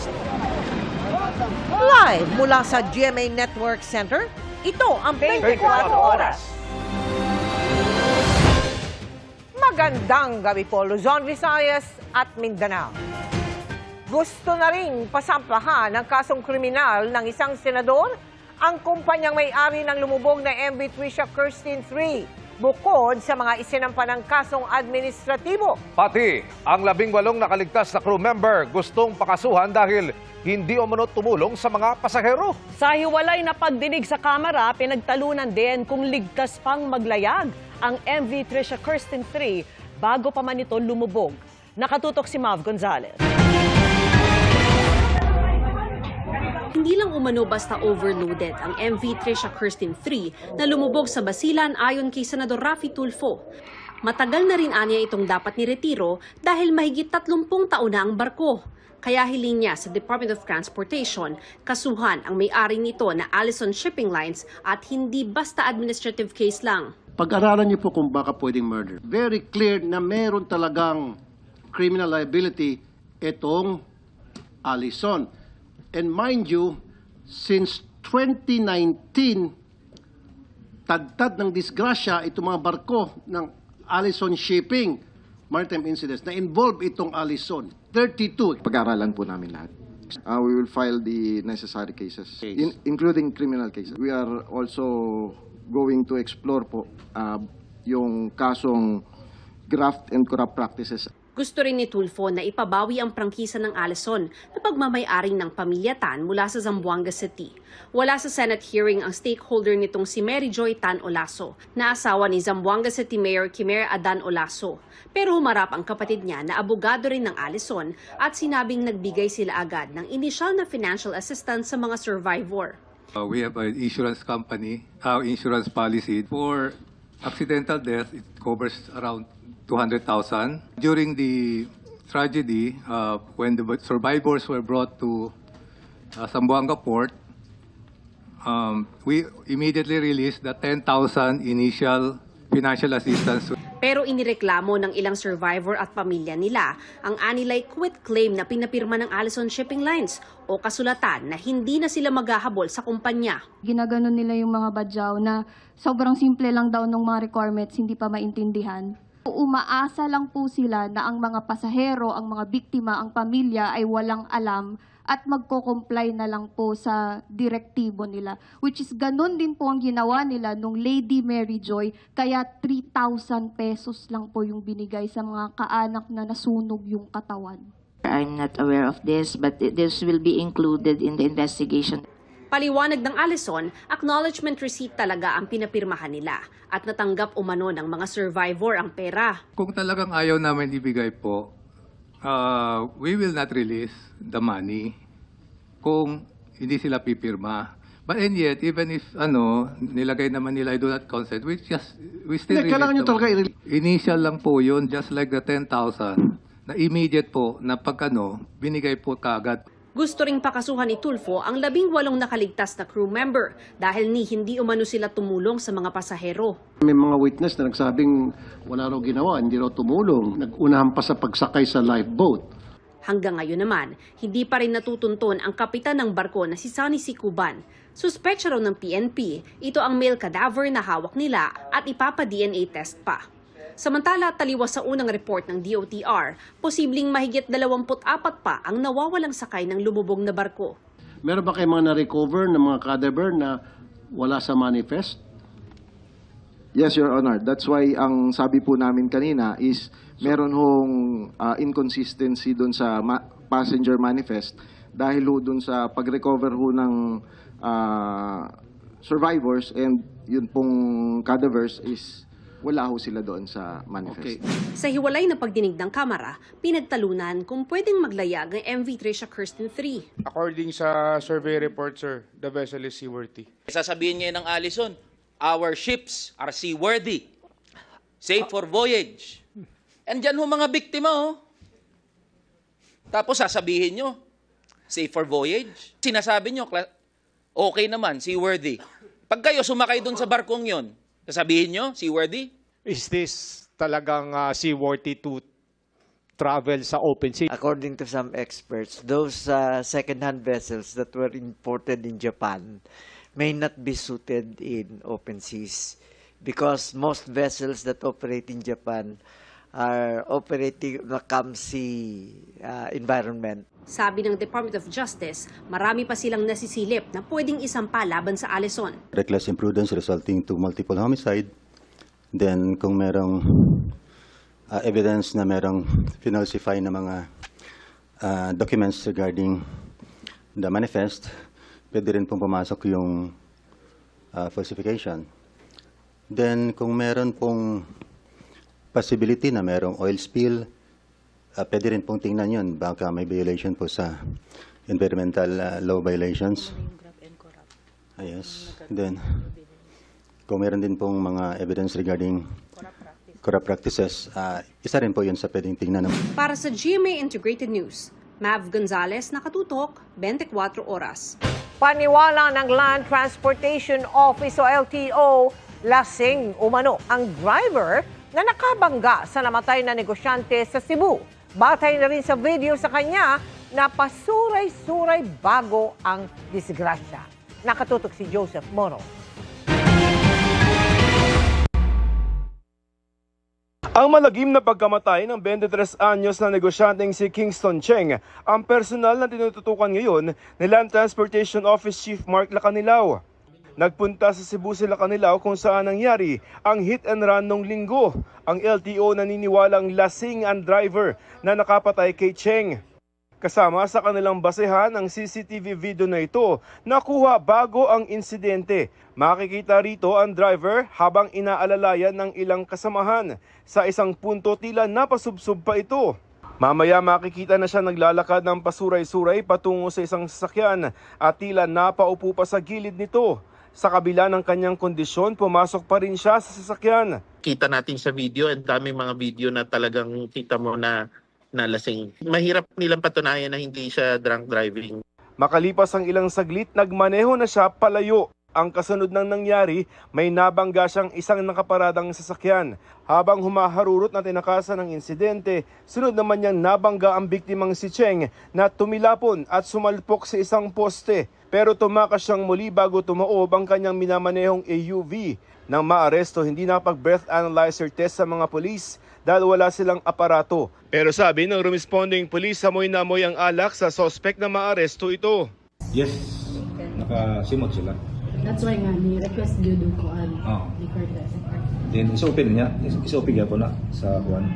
First. Live mula sa GMA Network Center, ito ang 24 Oras. Magandang gabi po, Luzon, Visayas at Mindanao. Gusto na ring pasampahan ng kasong kriminal ng isang senador ang kumpanyang may-ari ng lumubog na MV Trisha Kirsten 3, bukod sa mga isinampa ng kasong administratibo. Pati ang 18 nakaligtas na crew member gustong pakasuhan dahil hindi umano tumulong sa mga pasahero. Sa hiwalay na pagdinig sa kamera, pinagtalunan din kung ligtas pang maglayag ang MV Trisha Kirsten 3 bago pa man ito lumubog. Nakatutok si Mav Gonzalez. Hindi lang umano basta overloaded ang MV Trisha Kirsten 3 na lumubog sa Basilan ayon kay Senador Raffy Tulfo. Matagal na rin anya itong dapat niretiro dahil mahigit 30 taon na ang barko. Kaya hiling niya sa Department of Transportation, kasuhan ang may-ari nito na Allison Shipping Lines at hindi basta administrative case lang. Pag-aralan niyo po kung baka pwedeng murder. Very clear na meron talagang criminal liability itong Allison. And mind you, since 2019, tagtad ng disgrasya itong mga barko ng Allison Shipping Maritime Incidents na involve itong Allison. 32. Pag-aaralan po namin lahat. We will file the necessary cases, including criminal cases. We are also going to explore po yung kasong graft and corrupt practices. Gusto rin ni Tulfo na ipabawi ang prangkisa ng Allison na pagmamay-aring ng pamilya Tan mula sa Zamboanga City. Wala sa Senate hearing ang stakeholder nitong si Mary Joy Tan Olaso, na asawa ni Zamboanga City Mayor Kimer Adan Olaso. Pero humarap ang kapatid niya na abogado rin ng Allison at sinabing nagbigay sila agad ng initial na financial assistance sa mga survivor. We have an insurance company, insurance policy for accidental death. It covers around 200,000. During the tragedy, when the survivors were brought to Zamboanga Port, we immediately released the 10,000 initial financial assistance. Pero inireklamo ng ilang survivor at pamilya nila ang anilay quit claim na pinapirma ng Allison Shipping Lines o kasulatan na hindi na sila maghahabol sa kumpanya. Ginaganon nila yung mga badyaw na sobrang simple lang daw ng mga requirements, hindi pa maintindihan. Umaasa lang po sila na ang mga pasahero, ang mga biktima, ang pamilya ay walang alam at magko-comply na lang po sa direktibo nila. Which is ganun din po ang ginawa nila nung Lady Mary Joy, kaya 3,000 pesos lang po yung binigay sa mga kaanak na nasunog yung katawan. I'm not aware of this, but this will be included in the investigation. Paliwanag ng Allison, acknowledgement receipt talaga ang pinapirmahan nila at natanggap umano ng mga survivor ang pera. Kung talagang ayaw namin ibigay po, we will not release the money kung hindi sila pipirma. But and yet, even if nilagay naman nila I do not consent, we still release the money. Initial lang po yun, just like the 10,000 na immediate po na pag binigay po kaagad. Gusto ring pakasuhan ni Tulfo ang 18 nakaligtas na crew member dahil hindi umano sila tumulong sa mga pasahero. May mga witness na nagsabing wala raw ginawa, hindi raw tumulong. Nag-unahan pa sa pagsakay sa lifeboat. Hanggang ngayon naman, hindi pa rin natutunton ang kapitan ng barko na si Sunny Sicuban. Suspetsya raw ng PNP, ito ang male cadaver na hawak nila at ipapa-DNA test pa. Samantala, taliwas sa unang report ng DOTR, posibleng mahigit 24 pa ang nawawalang sakay ng lumubog na barko. Meron ba kayo mga na-recover ng mga cadaver na wala sa manifest? Yes, Your Honor. That's why ang sabi po namin kanina is meron hong inconsistency doon sa passenger manifest dahil ho doon sa pag-recover ho ng survivors and yun pong cadavers is wala ho sila doon sa manifest. Okay. Sa hiwalay na pagdinig ng kamera, pinagtalunan kung pwedeng maglayag ng MV Trisha Kirsten 3. According sa survey report, sir, the vessel is seaworthy. Sasabihin niya ng Allison, our ships are seaworthy, safe for voyage. And dyan ho mga biktima, oh. Tapos sasabihin nyo, safe for voyage. Sinasabi nyo, okay naman, seaworthy. Pag kayo sumakay dun sa barkong yon, sasabihin nyo, seaworthy? Is this talagang seaworthy to travel sa open sea. According to some experts, those second-hand vessels that were imported in Japan may not be suited in open seas because most vessels that operate in Japan are operating in a calm sea environment. Sabi ng Department of Justice, marami pa silang nasisilip na pwedeng isampa laban sa Allison. Reckless imprudence resulting to multiple homicide. Then kung merong evidence na merong finalsify na mga documents regarding the manifest, pwede rin pong pumasok yung falsification. Then kung meron pong possibility na merong oil spill, pwede rin pong tingnan yun. Baka may violation po sa environmental law violations. Yes. Then, kung meron din pong mga evidence regarding corrupt practices, isa rin po yun sa pwedeng tingnan. Para sa GMA Integrated News, Mav Gonzalez, nakatutok, 24 oras. Paniwala ng Land Transportation Office o LTO, lasing umano ang driver na nakabangga sa namatay na negosyante sa Cebu. Batay na rin sa video sa kanya na pasuray-suray bago ang disgrasya. Nakatutok si Joseph Moro. Ang malagim na pagkamatay ng 23 anyos na negosyanteng si Kingston Cheng ang personal na tinututukan ngayon ni Land Transportation Office Chief Mark Lacanilao. Nagpunta sa Cebu si Lacanilao kung saan nangyari ang hit and run nung linggo. Ang LTO naniniwalang lasing ang driver na nakapatay kay Cheng. Kasama sa kanilang basehan ang CCTV video na ito nakuha bago ang insidente. Makikita rito ang driver habang inaalalayan ng ilang kasamahan. Sa isang punto tila napasubsob pa ito. Mamaya makikita na siya naglalakad ng pasuray-suray patungo sa isang sasakyan at tila napaupo pa sa gilid nito. Sa kabila ng kanyang kondisyon, pumasok pa rin siya sa sasakyan. Kita natin sa video, ang daming mga video na talagang kita mo na lasing. Mahirap nilang patunayan na hindi siya drunk driving. Makalipas ang ilang saglit, nagmaneho na siya palayo. Ang kasunod ng nangyari, may nabangga siyang isang nakaparadang sasakyan. Habang humaharurot na tinakasan ng insidente, sunod naman niyang nabangga ang biktimang si Cheng na tumilapon at sumalpok sa isang poste. Pero tumakas siyang muli bago tumaob ang kanyang minamanehong AUV. Nang maaresto, hindi nakapag-breath analyzer test sa mga polis dahil wala silang aparato. Pero sabi ng responding police, amoy na amoy ang alak sa suspect na maaresto ito. Yes, nakasimot sila. That's why nga ni-request gyud ko ang liquor test. Then isopil niya, isopil ko na sa kuan.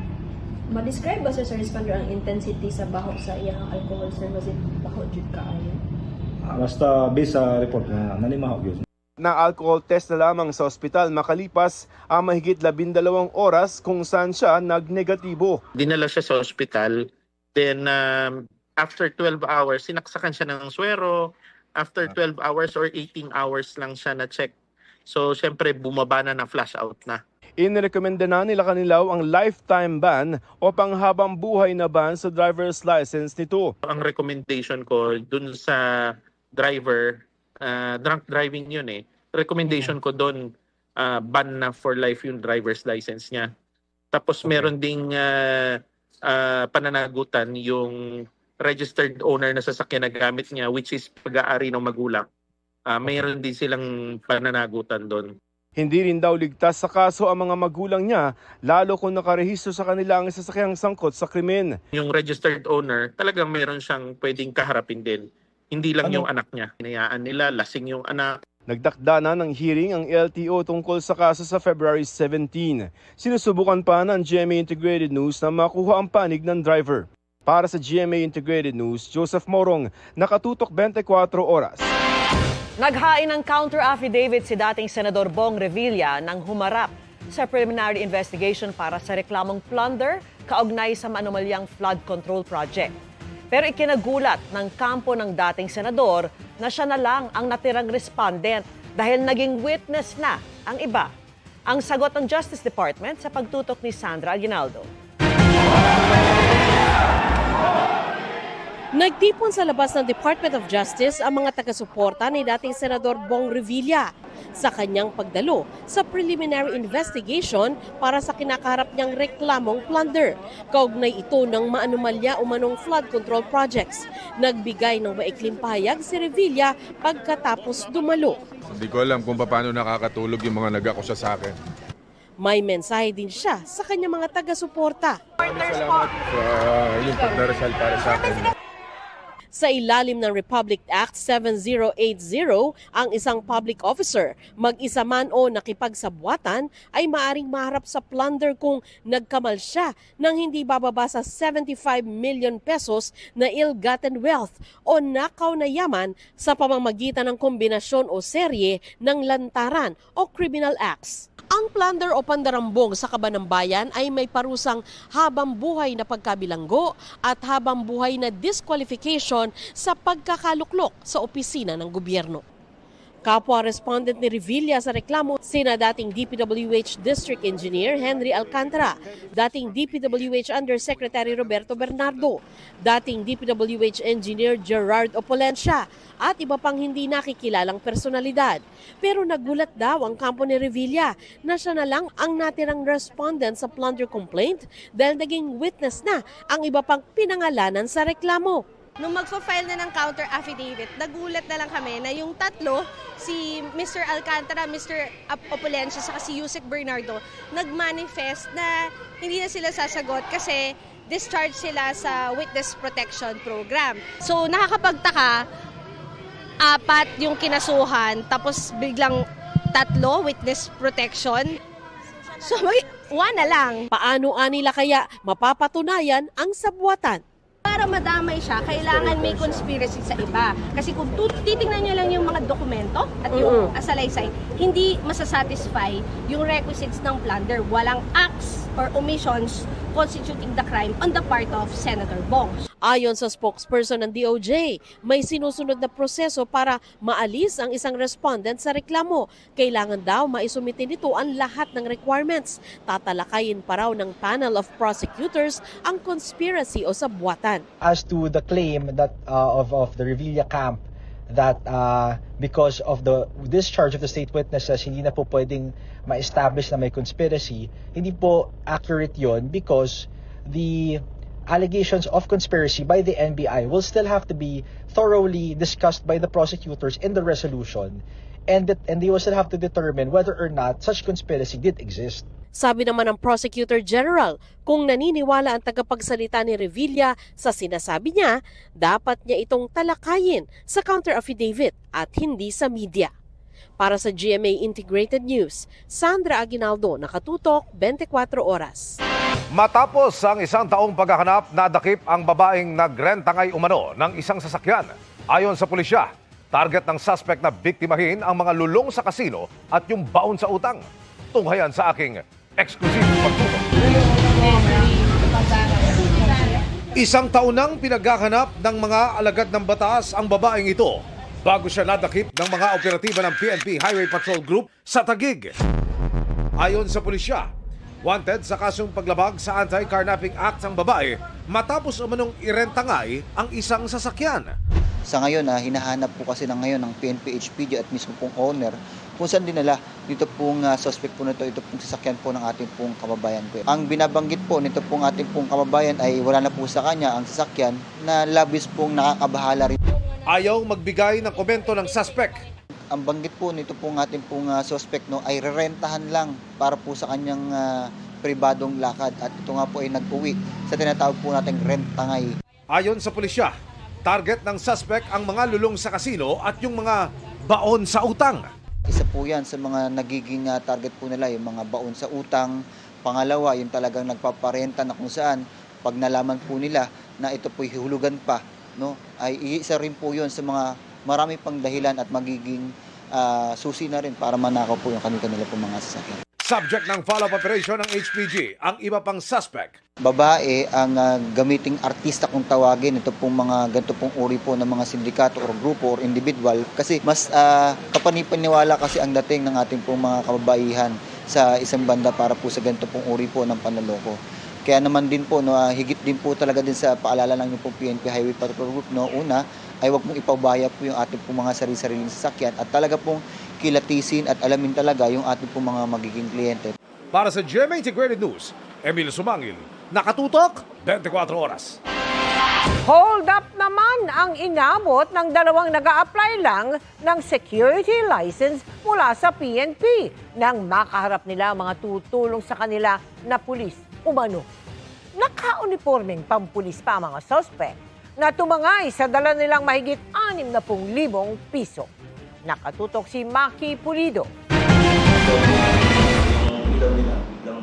Ma-describe ba sa responder ang intensity sa baho sa iyang alcohol, sir? Was it baho jud kaayo? Basta based sa report na nanimahaw yun. Na alcohol test na lamang sa ospital makalipas ang mahigit 12 oras kung saan siya nagnegatibo. Dinala siya sa ospital, then after 12 hours, sinaksakan siya ng swero. After 12 hours or 18 hours lang siya na-check. So, syempre, bumaba na flash out na. Inirekomenda na nila Lacanilao ang lifetime ban o panghabang buhay na ban sa driver's license nito. Ang recommendation ko dun sa driver, drunk driving yun eh. Recommendation ko dun, ban na for life yung driver's license niya. Tapos meron ding pananagutan yung registered owner na sasakyan na gamit niya, which is pag-aari ng magulang. Mayroon din silang pananagutan doon. Hindi rin daw ligtas sa kaso ang mga magulang niya, lalo kung nakarehistro sa kanila ang sasakyang sangkot sa krimen. Yung registered owner, talagang meron siyang pwedeng kaharapin din. Hindi lang yung anak niya. Hinayaan nila, lasing yung anak. Nagdakda na ng hearing ang LTO tungkol sa kaso sa February 17. Sinusubukan pa ng GMA Integrated News na makuha ang panig ng driver. Para sa GMA Integrated News, Joseph Morong, nakatutok 24 oras. Naghain ng counter-affidavit si dating Senador Bong Revilla nang humarap sa preliminary investigation para sa reklamong plunder kaugnay sa maanumalyang flood control project. Pero ikinagulat ng kampo ng dating senador na siya na lang ang natirang respondent dahil naging witness na ang iba. Ang sagot ng Justice Department sa pagtutok ni Sandra Aguinaldo. Nagtipon sa labas ng Department of Justice ang mga taga-suporta ni dating Senador Bong Revilla. sa kanyang pagdalo sa preliminary investigation para sa kinakaharap niyang reklamong plunder. Kaugnay ito ng maanumalya umanong flood control projects. Nagbigay ng maikling pahayag si Revilla pagkatapos dumalo. Hindi ko alam kung paano nakakatulog yung mga nag-akusa sa akin. May mensahe din siya sa kanyang mga taga-suporta. Salamat sa yung pagdarasal para sa akin. Sa ilalim ng Republic Act 7080, ang isang public officer, mag-isa man o nakipagsabwatan, ay maaring maharap sa plunder kung nagkamal siya ng hindi bababa sa 75 million pesos na ill-gotten wealth o nakaw na yaman sa pamamagitan ng kombinasyon o serye ng lantaran o criminal acts. Ang plunder o pandarambong sa Kaban ng Bayan ay may parusang habang buhay na pagkabilanggo at habang buhay na disqualification sa pagkakaluklok sa opisina ng gobyerno. Kapwa respondent ni Revilla sa reklamo, sina dating DPWH District Engineer Henry Alcantara, dating DPWH Undersecretary Roberto Bernardo, dating DPWH Engineer Gerard Opolencia, at iba pang hindi nakikilalang personalidad. Pero nagulat daw ang kampo ni Revilla na siya na lang ang natirang respondent sa plunder complaint dahil naging witness na ang iba pang pinangalanan sa reklamo. Nung magpo-file na ng counter affidavit, nagulat na lang kami na yung tatlo, si Mr. Alcantara, Mr. Opolencia, saka si Yusek Bernardo, nag-manifest na hindi na sila sasagot kasi discharge sila sa Witness Protection Program. So nakakapagtaka, 4 yung kinasuhan, tapos biglang 3 witness protection. So may 1 na lang. Paano nila kaya mapapatunayan ang sabwatan? Para madamay siya, kailangan may conspiracy sa iba. Kasi kung titingnan niyo lang yung mga dokumento at yung asalaysay, hindi masasatisfy yung requisites ng plunder. Walang acts or omissions constituting the crime on the part of Senator Bong. Ayon sa spokesperson ng DOJ, may sinusunod na proseso para maalis ang isang respondent sa reklamo. Kailangan daw maisumite nito ang lahat ng requirements. Tatalakayin pa raw ng panel of prosecutors ang conspiracy o sabwatan. As to the claim that of the Revilla camp that because of the discharge of the state witnesses, hindi na po pwedeng ma-establish na may conspiracy, hindi po accurate yon because the allegations of conspiracy by the NBI will still have to be thoroughly discussed by the prosecutors in the resolution, and they will still have to determine whether or not such conspiracy did exist. Sabi naman ng Prosecutor General, kung naniniwala ang tagapagsalita ni Revilla sa sinasabi niya, dapat niya itong talakayin sa counter affidavit at hindi sa media. Para sa GMA Integrated News, Sandra Aguinaldo, nakatutok 24 oras. Matapos ang 1 taong paghahanap, nadakip ang babaeng nagrentangay umano ng isang sasakyan. Ayon sa pulisya, target ng suspect na biktimahin ang mga lulong sa kasino at yung baon sa utang. Tunghayan sa aking exclusive pagtutok. 1 taon nang pinaghahanap ng mga alagad ng batas ang babaeng ito bago siya nadakip ng mga operatiba ng PNP Highway Patrol Group sa Taguig. Ayon sa pulisya, wanted sa kasong paglabag sa Anti-Carnapping Act ang babae matapos umanong irentangay ang isang sasakyan. Sa ngayon, hinahanap po kasi ngayon ng PNP HPG at mismo pong owner kung saan dinala dito pong suspect po nito, ito pong sasakyan po ng ating pong kababayan ko. Ang binabanggit po nito pong ating pong kababayan ay wala na po sa kanya ang sasakyan na labis pong nakakabahala rin. Ayaw magbigay ng komento ng suspect. Ang banggit po nito pong ating pong suspect ay rerentahan lang para po sa kanyang pribadong lakad at ito nga po ay nag-uwi sa tinatawag po nating rentangay. Ayon sa pulisya, target ng suspect ang mga lulong sa kasino at yung mga baon sa utang. Isa po yan sa mga nagiging target po nila, yung mga baon sa utang. Pangalawa, yung talagang nagpaparenta na kung saan pag nalaman po nila na ito po'y hulugan pa, ay isa rin po yun sa mga marami pang dahilan at magiging susi na rin para manakaw po yung kanila po mga sasakyan. Subject ng follow-up operation ng HPG, ang iba pang suspect. Babae ang gamiting artista kung tawagin, ito pong mga ganito pong uri po ng mga sindikato or grupo or individual kasi mas kapanipaniwala kasi ang dating ng ating pong mga kababaihan sa isang banda para po sa ganito pong uri po ng panloloko. Kaya naman din po, higit din po talaga din sa paalala ng pong PNP Highway Patrol Group, una ay wag mong ipabaya po yung ating pong mga sarili-sariling sasakyan at talaga pong kilatisin at alamin talaga yung ating pong mga magiging kliyente. Para sa GMA Integrated News, Emilio Sumangil, nakatutok 24 oras. Hold up naman ang inabot ng dalawang nag-a-apply lang ng security license mula sa PNP nang makaharap nila ang mga tutulong sa kanila na pulis umano. Naka-uniformeng pampulis pa ang mga suspect na tumangay sa dala nilang mahigit 60,000 piso. Nakatutok si Maki Pulido.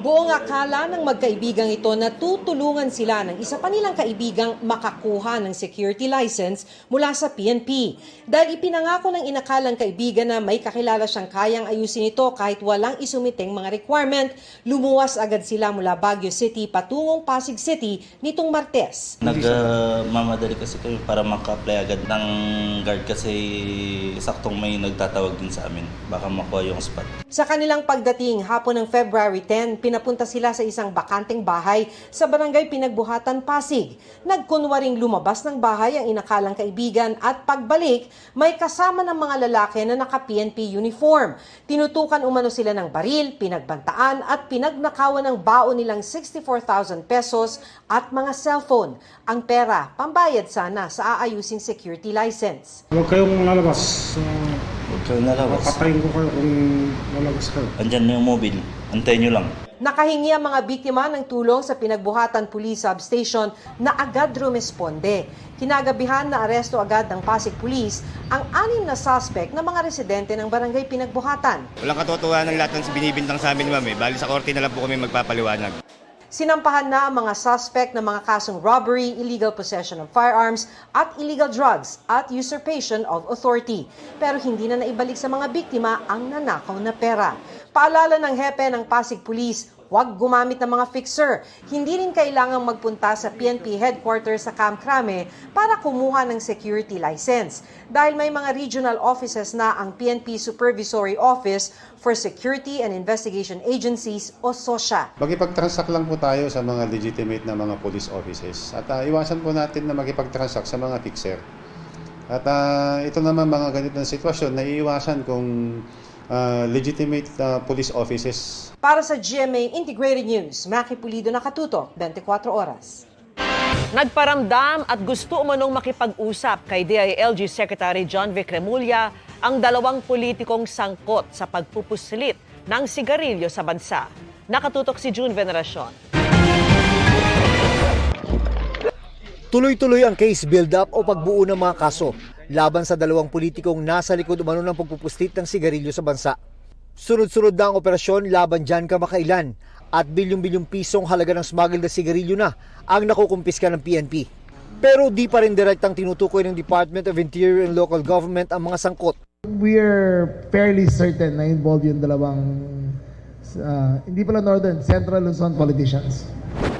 Buong akala ng magkaibigang ito na tutulungan sila ng isa pa nilang kaibigang makakuha ng security license mula sa PNP. Dahil ipinangako ng inakalang kaibigan na may kakilala siyang kayang ayusin ito kahit walang isumiteng mga requirement, lumuwas agad sila mula Baguio City patungong Pasig City nitong Martes. Nagmamadali kasi kami para maka-apply agad ng guard kasi saktong may nagtatawag din sa amin. Baka makuha yung spot. Sa kanilang pagdating hapon ng February 10, pinapunta sila sa isang bakanteng bahay sa barangay Pinagbuhatan, Pasig. Nagkunwaring lumabas ng bahay ang inakalang kaibigan at pagbalik, may kasama ng mga lalaki na naka-PNP uniform. Tinutukan umano sila ng baril, pinagbantaan at pinagnakawan ng baon nilang 64,000 pesos at mga cellphone. Ang pera, pambayad sana sa aayusing security license. Huwag kayong lalabas. Huwag kayong lalabas. Patayin ko kayo kung lalabas kayo. Andyan na yung mobile. Antayin nyo lang. Nakahingi ang mga biktima ng tulong sa Pinagbuhatan Police Substation na agad rumesponde. Kinagabihan na aresto agad ng Pasig Police ang 6 na suspect na mga residente ng barangay Pinagbuhatan. Walang katotohanan ng lahat ng binibintang sa amin, ma'am. Bali sa korte na lang po kami magpapaliwanag. Sinampahan na ang mga suspect ng mga kasong robbery, illegal possession of firearms at illegal drugs at usurpation of authority. Pero hindi na naibalik sa mga biktima ang nanakaw na pera. Paalala ng hepe ng Pasig Police, huwag gumamit ng mga fixer. Hindi rin kailangang magpunta sa PNP headquarters sa Camp Crame para kumuha ng security license. Dahil may mga regional offices na ang PNP Supervisory Office for Security and Investigation Agencies o SOSIA. Magipag-transact lang po tayo sa mga legitimate na mga police offices at iwasan po natin na magipag-transact sa mga fixer. At ito naman mga ganitong sitwasyon na iiwasan kung legitimate police offices. Para sa GMA Integrated News, Maki Pulido, nakatutok 24 oras. Nagparamdam at gusto umanong makipag-usap kay DILG Secretary John Vic Remulla ang dalawang politikong sangkot sa pagpupuslit ng sigarilyo sa bansa. Nakatutok si June Veneracion. Tuloy-tuloy ang case build-up o pagbuo ng mga kaso laban sa dalawang politikong nasa likod umano ng pagpupuslit ng sigarilyo sa bansa. Sunod-sunod na ang operasyon laban dyan kamakailan at bilyong-bilyong pisong halaga ng smuggled na sigarilyo na ang nakukumpiska ng PNP. Pero di pa rin direktang tinutukoy ng Department of Interior and Local Government ang mga sangkot. We're fairly certain na involved yung dalawang, hindi pala Northern, Central Luzon politicians.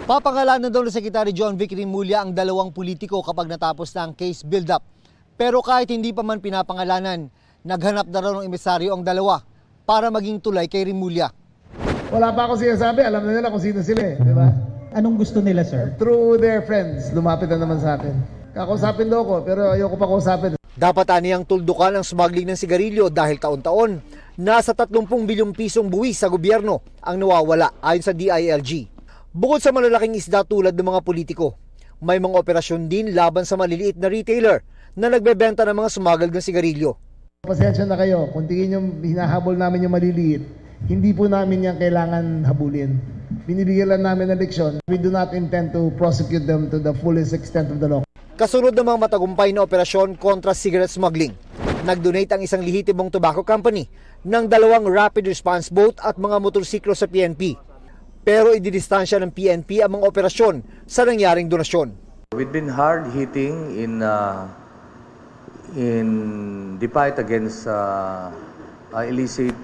Papangalanan daw ng Secretary John Vic Remulla ang dalawang politiko kapag natapos na ang case build-up. Pero kahit hindi pa man pinapangalanan, naghanap na raw ng emisaryo ang dalawa para maging tulay kay Remulla. Wala pa ako sinasabi, alam na nila kung sino sila di ba? Anong gusto nila, sir? Through their friends, lumapit na naman sa akin. Kakausapin daw ako, pero ayoko pa kausapin. Dapat aniyang tuldukan ang smuggling ng sigarilyo dahil taon-taon, nasa 30 bilyong pisong buwis sa gobyerno ang nawawala ayon sa DILG. Bukod sa malalaking isda tulad ng mga politiko, may mga operasyon din laban sa maliliit na retailer na nagbebenta ng mga smuggled na sigarilyo. Pasensya na kayo, kung tingin yung hinahabol namin yung maliliit, hindi po namin yan kailangan habulin. Binibigyan lang namin ng leksyon. We do not intend to prosecute them to the fullest extent of the law. Kasunod ng mga matagumpay na operasyon kontra cigarette smuggling, nag-donate ang isang lehitimong tobacco company ng 2 rapid response boat at mga motorsiklo sa PNP. Pero ididistansya ng PNP ang mga operasyon sa nangyaring donasyon. We've been hard hitting in the fight against illicit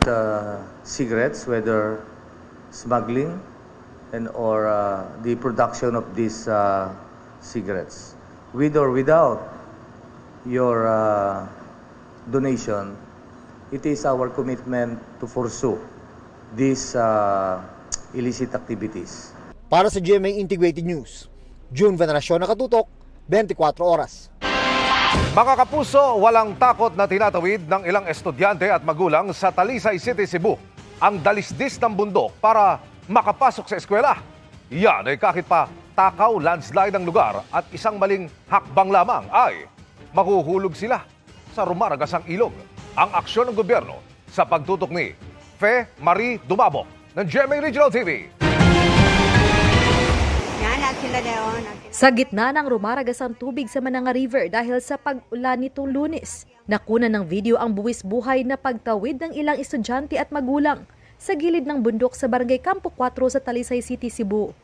cigarettes, whether smuggling and or the production of these cigarettes. With or without your donation, it is our commitment to pursue these illicit activities. Para sa GMA Integrated News, June Veneracion, nakatutok 24 oras. Mga kapuso, walang takot na tinatawid ng ilang estudyante at magulang sa Talisay City, Cebu ang dalisdis ng bundok para makapasok sa eskwela. Yan ay kahit pa takaw landslide ang lugar at isang maling hakbang lamang ay mahuhulog sila sa rumaragasang ilog. Ang aksyon ng gobyerno sa pagtutok ni Fe Marie Dumabok ng GMA Regional TV. Sa gitna ng rumaragasang tubig sa Mananga River dahil sa pag-ulan nitong Lunes, nakuna ng video ang buwis buhay na pagtawid ng ilang estudyante at magulang sa gilid ng bundok sa Barangay Campo 4 sa Talisay City, Cebu.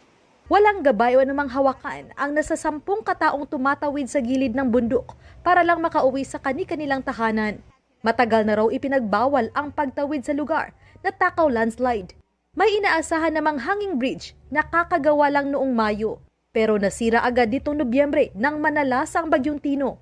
Walang gabay o anumang hawakan ang nasa 10 kataong tumatawid sa gilid ng bundok para lang makauwi sa kani-kanilang tahanan. Matagal na raw ipinagbawal ang pagtawid sa lugar na takaw landslide. May inaasahan namang hanging bridge na kakagawa lang noong Mayo, pero nasira agad nitong Nobyembre nang manalasa ang Bagyong Tino.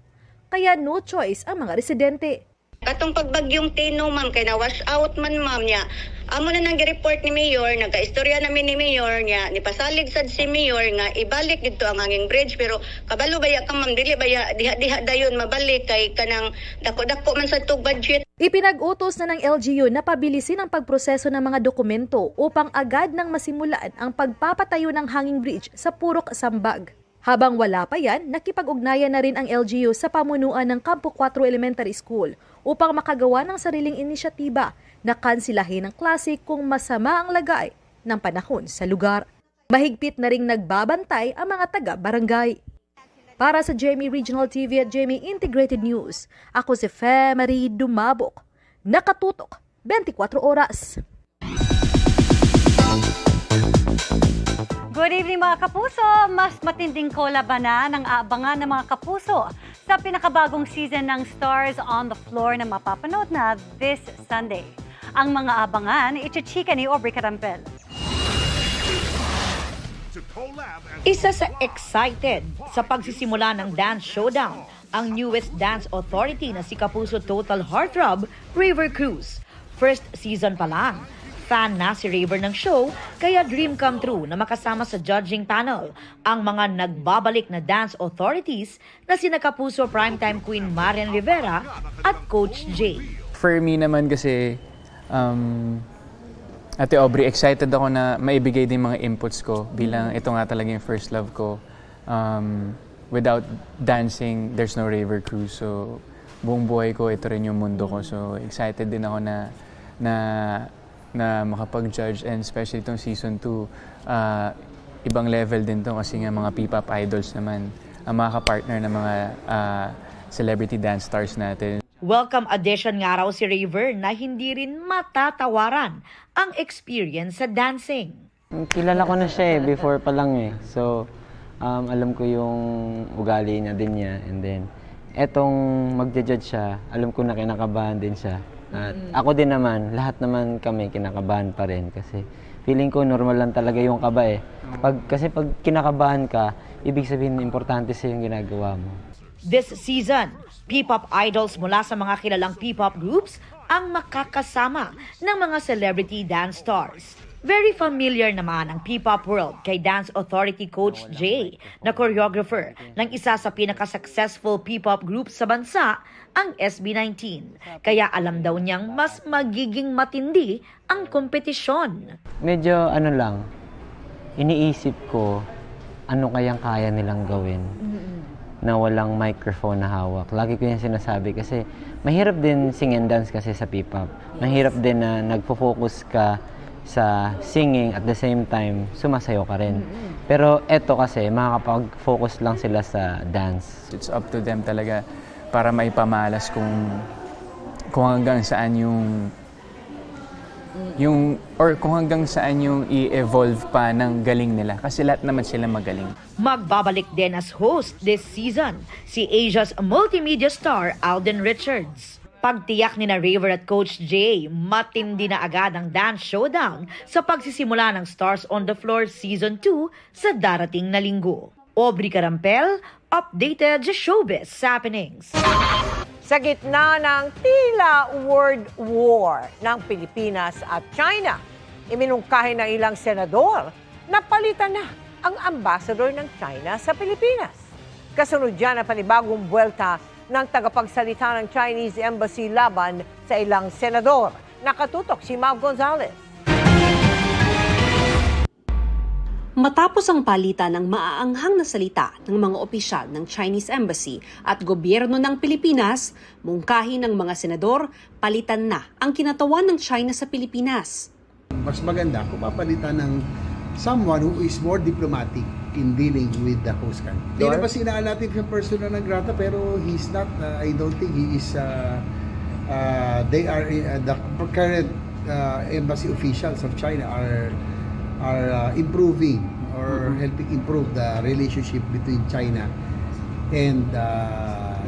Kaya no choice ang mga residente. Katong pagbagyong Tino, ma'am, kay na-wash out man, ma'am, niya. Amo na nang gi-report ni Mayor, nagka-istorya namin ni Mayor niya, nipasalig sad si Mayor nga ibalik dito ang hanging bridge, pero kabalo baya ka, ma'am, dili baya diha dayon mabalik kay kanang dako-dako man sa tug budget. Ipinag-utos na ng LGU na pabilisin ang pagproseso ng mga dokumento upang agad nang masimulan ang pagpapatayo ng hanging bridge sa Purok, Sambag. Habang wala pa yan, nakipag-ugnayan na rin ang LGU sa pamunuan ng Campo 4 Elementary School upang makagawa ng sariling inisyatiba na kansilahin ang klase kung masama ang lagay ng panahon sa lugar. Mahigpit na ring nagbabantay ang mga taga-barangay. Para sa GMA Regional TV at GMA Integrated News, ako si Fe Marie Dumabok. Nakatutok 24 oras. Good evening mga kapuso! Mas matinding kolabanan ang aabangan ng mga kapuso sa pinakabagong season ng Stars on the Floor na mapapanood na this Sunday. Ang mga abangan, ichichika ni Aubrey Carampel. Isa sa excited sa pagsisimula ng Dance Showdown, ang newest dance authority na si Kapuso Total Heartthrob, Raver Cruz. First season pa lang. Fan na si Raver ng show, kaya dream come true na makasama sa judging panel ang mga nagbabalik na dance authorities na sina Kapuso Primetime Queen Marian Rivera at Coach J. For me naman kasi, Ate Aubrey, excited ako na maibigay din mga inputs ko bilang ito nga talaga yung first love ko. Without dancing, there's no Raver Cruz. So, buong buhay ko, ito rin yung mundo ko. So, excited din ako na makapag-judge, and especially itong season 2, ibang level din to kasi nga mga P-pop idols naman ang mga kapartner ng mga celebrity dance stars natin. Welcome addition nga raw si Raver na hindi rin matatawaran ang experience sa dancing. Kilala ko na siya before pa lang So, alam ko yung ugali niya din niya, and then etong magja-judge siya, alam ko na kinakabahan din siya. At ako din naman, lahat naman kami kinakabahan pa rin kasi feeling ko normal lang talaga yung kaba Kasi pag kinakabahan ka, ibig sabihin importante sa yung ginagawa mo. This season, P-pop idols mula sa mga kilalang P-pop groups ang makakasama ng mga celebrity dance stars. Very familiar naman ang P-pop world kay Dance Authority Coach J na choreographer ng isa sa pinaka-successful P-pop group sa bansa, ang SB19. Kaya alam daw niyang mas magiging matindi ang kompetisyon. Medyo iniisip ko ano kayang kaya nilang gawin na walang microphone na hawak. Lagi ko yung sinasabi kasi mahirap din sing and dance kasi sa P-pop. Mahirap din na nagfo-focus ka sa singing at the same time sumasayo ka rin. Pero eto kasi makakapag-focus lang sila sa dance. It's up to them talaga para maipamalas kung hanggang saan kung hanggang saan yung i-evolve pa ng galing nila kasi lahat naman sila magaling. Magbabalik din as host this season si Asia's multimedia star Alden Richards. Pagtiyak ni na Raver at Coach J, matindi na agad ang Dance Showdown sa pagsisimula ng Stars on the Floor Season 2 sa darating na linggo. Aubrey Carampel, updated sa showbiz happenings. Sa gitna ng tila word war ng Pilipinas at China, iminungkahi ng ilang senador na palitan na ang ambassador ng China sa Pilipinas. Kasunod dyan ang panibagong buwelta ng tagapagsalita ng Chinese Embassy laban sa ilang senador. Nakatutok si Mav Gonzalez. Matapos ang palitan ng maaanghang na salita ng mga opisyal ng Chinese Embassy at gobyerno ng Pilipinas, mungkahi ng mga senador, palitan na ang kinatawan ng China sa Pilipinas. Mas maganda kung papalitan ng someone who is more diplomatic in dealing with the host country. Hindi na ba sinaan natin sa persona ng grata pero he's not, I don't think he is, they are, the current embassy officials of China are improving or helping improve the relationship between China and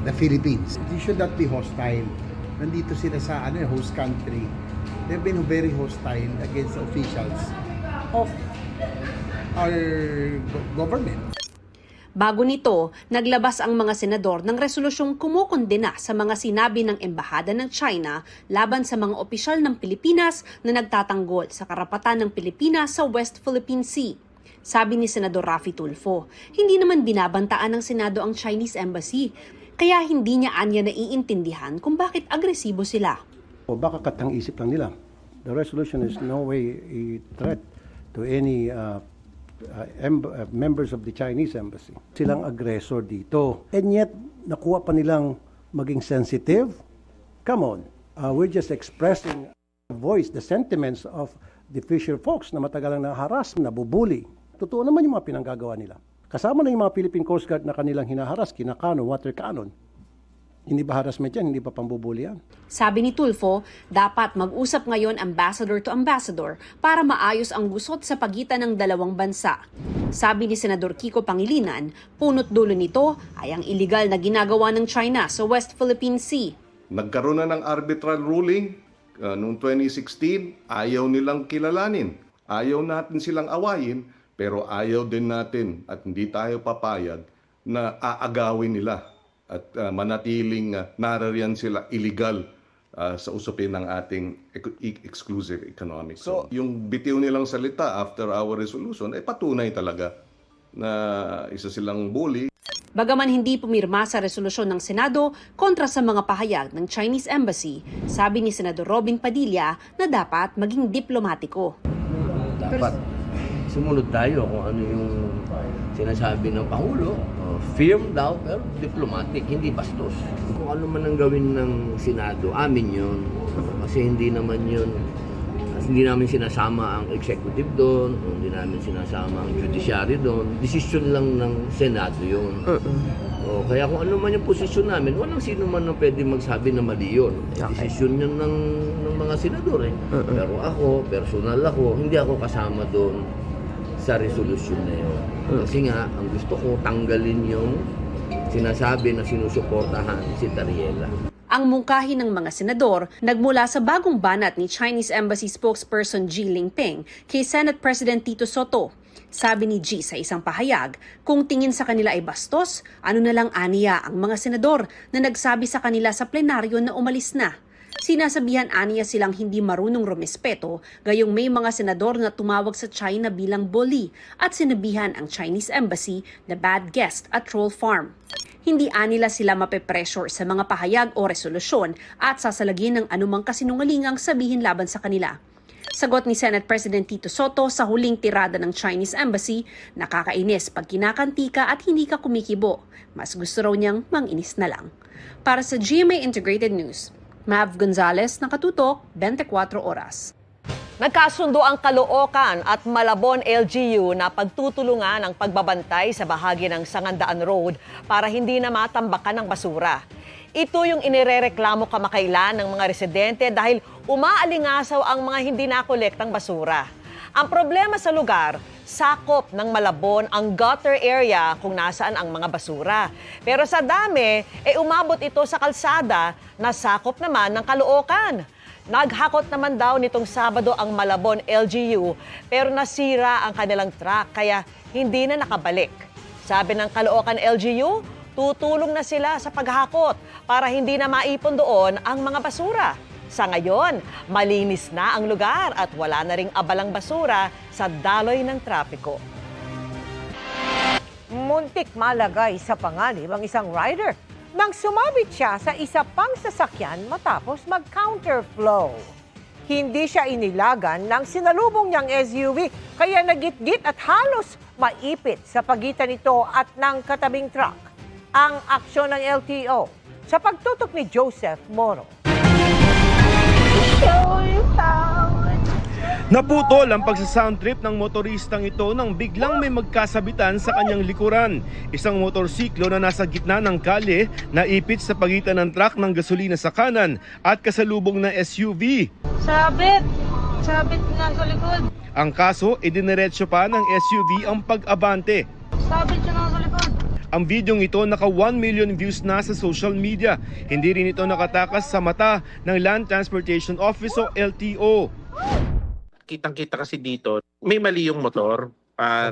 the Philippines. They should not be hostile. Nandito sila sa host country. They've been very hostile against the officials of our government. Bago nito, naglabas ang mga senador ng resolusyong kumukondena sa mga sinabi ng Embahada ng China laban sa mga opisyal ng Pilipinas na nagtatanggol sa karapatan ng Pilipinas sa West Philippine Sea. Sabi ni Senador Raffy Tulfo, hindi naman binabantaan ng Senado ang Chinese Embassy, kaya hindi niya anya naiintindihan kung bakit agresibo sila. O baka katang-isip lang nila. The resolution is no way a threat to any members of the Chinese Embassy. Silang aggressor dito. And yet, nakuha pa nilang maging sensitive. Come on. We're just expressing voice, the sentiments of the fisher folks na matagal lang naharas, nabubuli. Totoo naman yung mga pinanggagawa nila. Kasama na yung mga Philippine Coast Guard na kanilang hinaharas, kinakano, water cannon. Hindi ba harassment yan? Hindi pa pambubuli yan? Sabi ni Tulfo, dapat mag-usap ngayon ambassador to ambassador para maayos ang gusot sa pagitan ng dalawang bansa. Sabi ni Senador Kiko Pangilinan, punot dulo nito ay ang iligal na ginagawa ng China sa West Philippine Sea. Nagkaroon na ng arbitral ruling noong 2016, ayaw nilang kilalanin. Ayaw natin silang awayin, pero ayaw din natin at hindi tayo papayag na aagawin nila at manatiling narariyan sila illegal sa usapin ng ating exclusive economic zone. Yung bitiw nilang salita after our resolution ay patunay talaga na isa silang bully. Bagaman hindi pumirma sa resolusyon ng Senado kontra sa mga pahayag ng Chinese Embassy, sabi ni Senador Robin Padilla na dapat maging diplomatiko. Dapat sumunod tayo kung ano yung sinasabi ng Pangulo. Firm daw, pero diplomatic, hindi bastos. Kung ano man ang gawin ng Senado, amin yun. Kasi hindi namin sinasama ang executive doon, hindi namin sinasama ang judiciary doon. Desisyon lang ng Senado yun. Kaya kung ano man yung posisyon namin, walang sino man na pwede magsabi na mali yun. Desisyon yun ng mga senador eh. Pero ako, personal ako, hindi ako kasama doon sa resolusyon na yun. Kasi nga, ang gusto ko tanggalin yung sinasabi na sinusuportahan si Tariela. Ang mungkahi ng mga senador nagmula sa bagong banat ni Chinese Embassy spokesperson Ji Lingping kay Senate President Tito Soto. Sabi ni Ji sa isang pahayag, kung tingin sa kanila ay bastos, ano na lang aniya ang mga senador na nagsabi sa kanila sa plenaryo na umalis na. Sinasabihan aniya silang hindi marunong rumespeto, gayong may mga senador na tumawag sa China bilang bully at sinabihan ang Chinese Embassy na bad guest at troll farm. Hindi anila sila mape-pressure sa mga pahayag o resolusyon at sasalagin ng anumang kasinungalingang sabihin laban sa kanila. Sagot ni Senate President Tito Soto sa huling tirada ng Chinese Embassy, nakakainis pag kinakanti ka at hindi ka kumikibo. Mas gusto raw niyang manginis na lang. Para sa GMA Integrated News, Mav Gonzalez, nakatutok, 24 oras. Nagkasundo ang Caloocan at Malabon LGU na pagtutulungan ang pagbabantay sa bahagi ng Sangandaan Road para hindi na matambakan ng basura. Ito yung inirereklamo kamakailan ng mga residente dahil umaalingasaw ang mga hindi nakolektang basura. Ang problema sa lugar, sakop ng Malabon ang gutter area kung nasaan ang mga basura. Pero sa dami, umabot ito sa kalsada na sakop naman ng Caloocan. Naghakot naman daw nitong Sabado ang Malabon LGU pero nasira ang kanilang truck kaya hindi na nakabalik. Sabi ng Caloocan LGU, tutulong na sila sa paghakot para hindi na maipon doon ang mga basura. Sa ngayon, malinis na ang lugar at wala na ring abalang basura sa daloy ng trapiko. Muntik malagay sa panganib ang isang rider nang sumabit siya sa isa pang sasakyan matapos mag-counterflow. Hindi siya inilagan ng sinalubong niyang SUV kaya nagitgit at halos maipit sa pagitan nito at ng katabing truck. Ang aksyon ng LTO sa pagtutok ni Joseph Moro. Naputol ang pagsasound trip ng motoristang ito nang biglang may magkasabitan sa kanyang likuran. Isang motorsiklo na nasa gitna ng kalye naipit sa pagitan ng truck ng gasolina sa kanan at kasalubong na SUV. Sabit na sa likod. Ang kaso, idiniretso pa ng SUV ang pag-abante. Sabit siya na sa likod. Ang videong ito naka 1 million views na sa social media. Hindi rin ito nakatakas sa mata ng Land Transportation Office o LTO. Kitang-kita kasi dito, may mali yung motor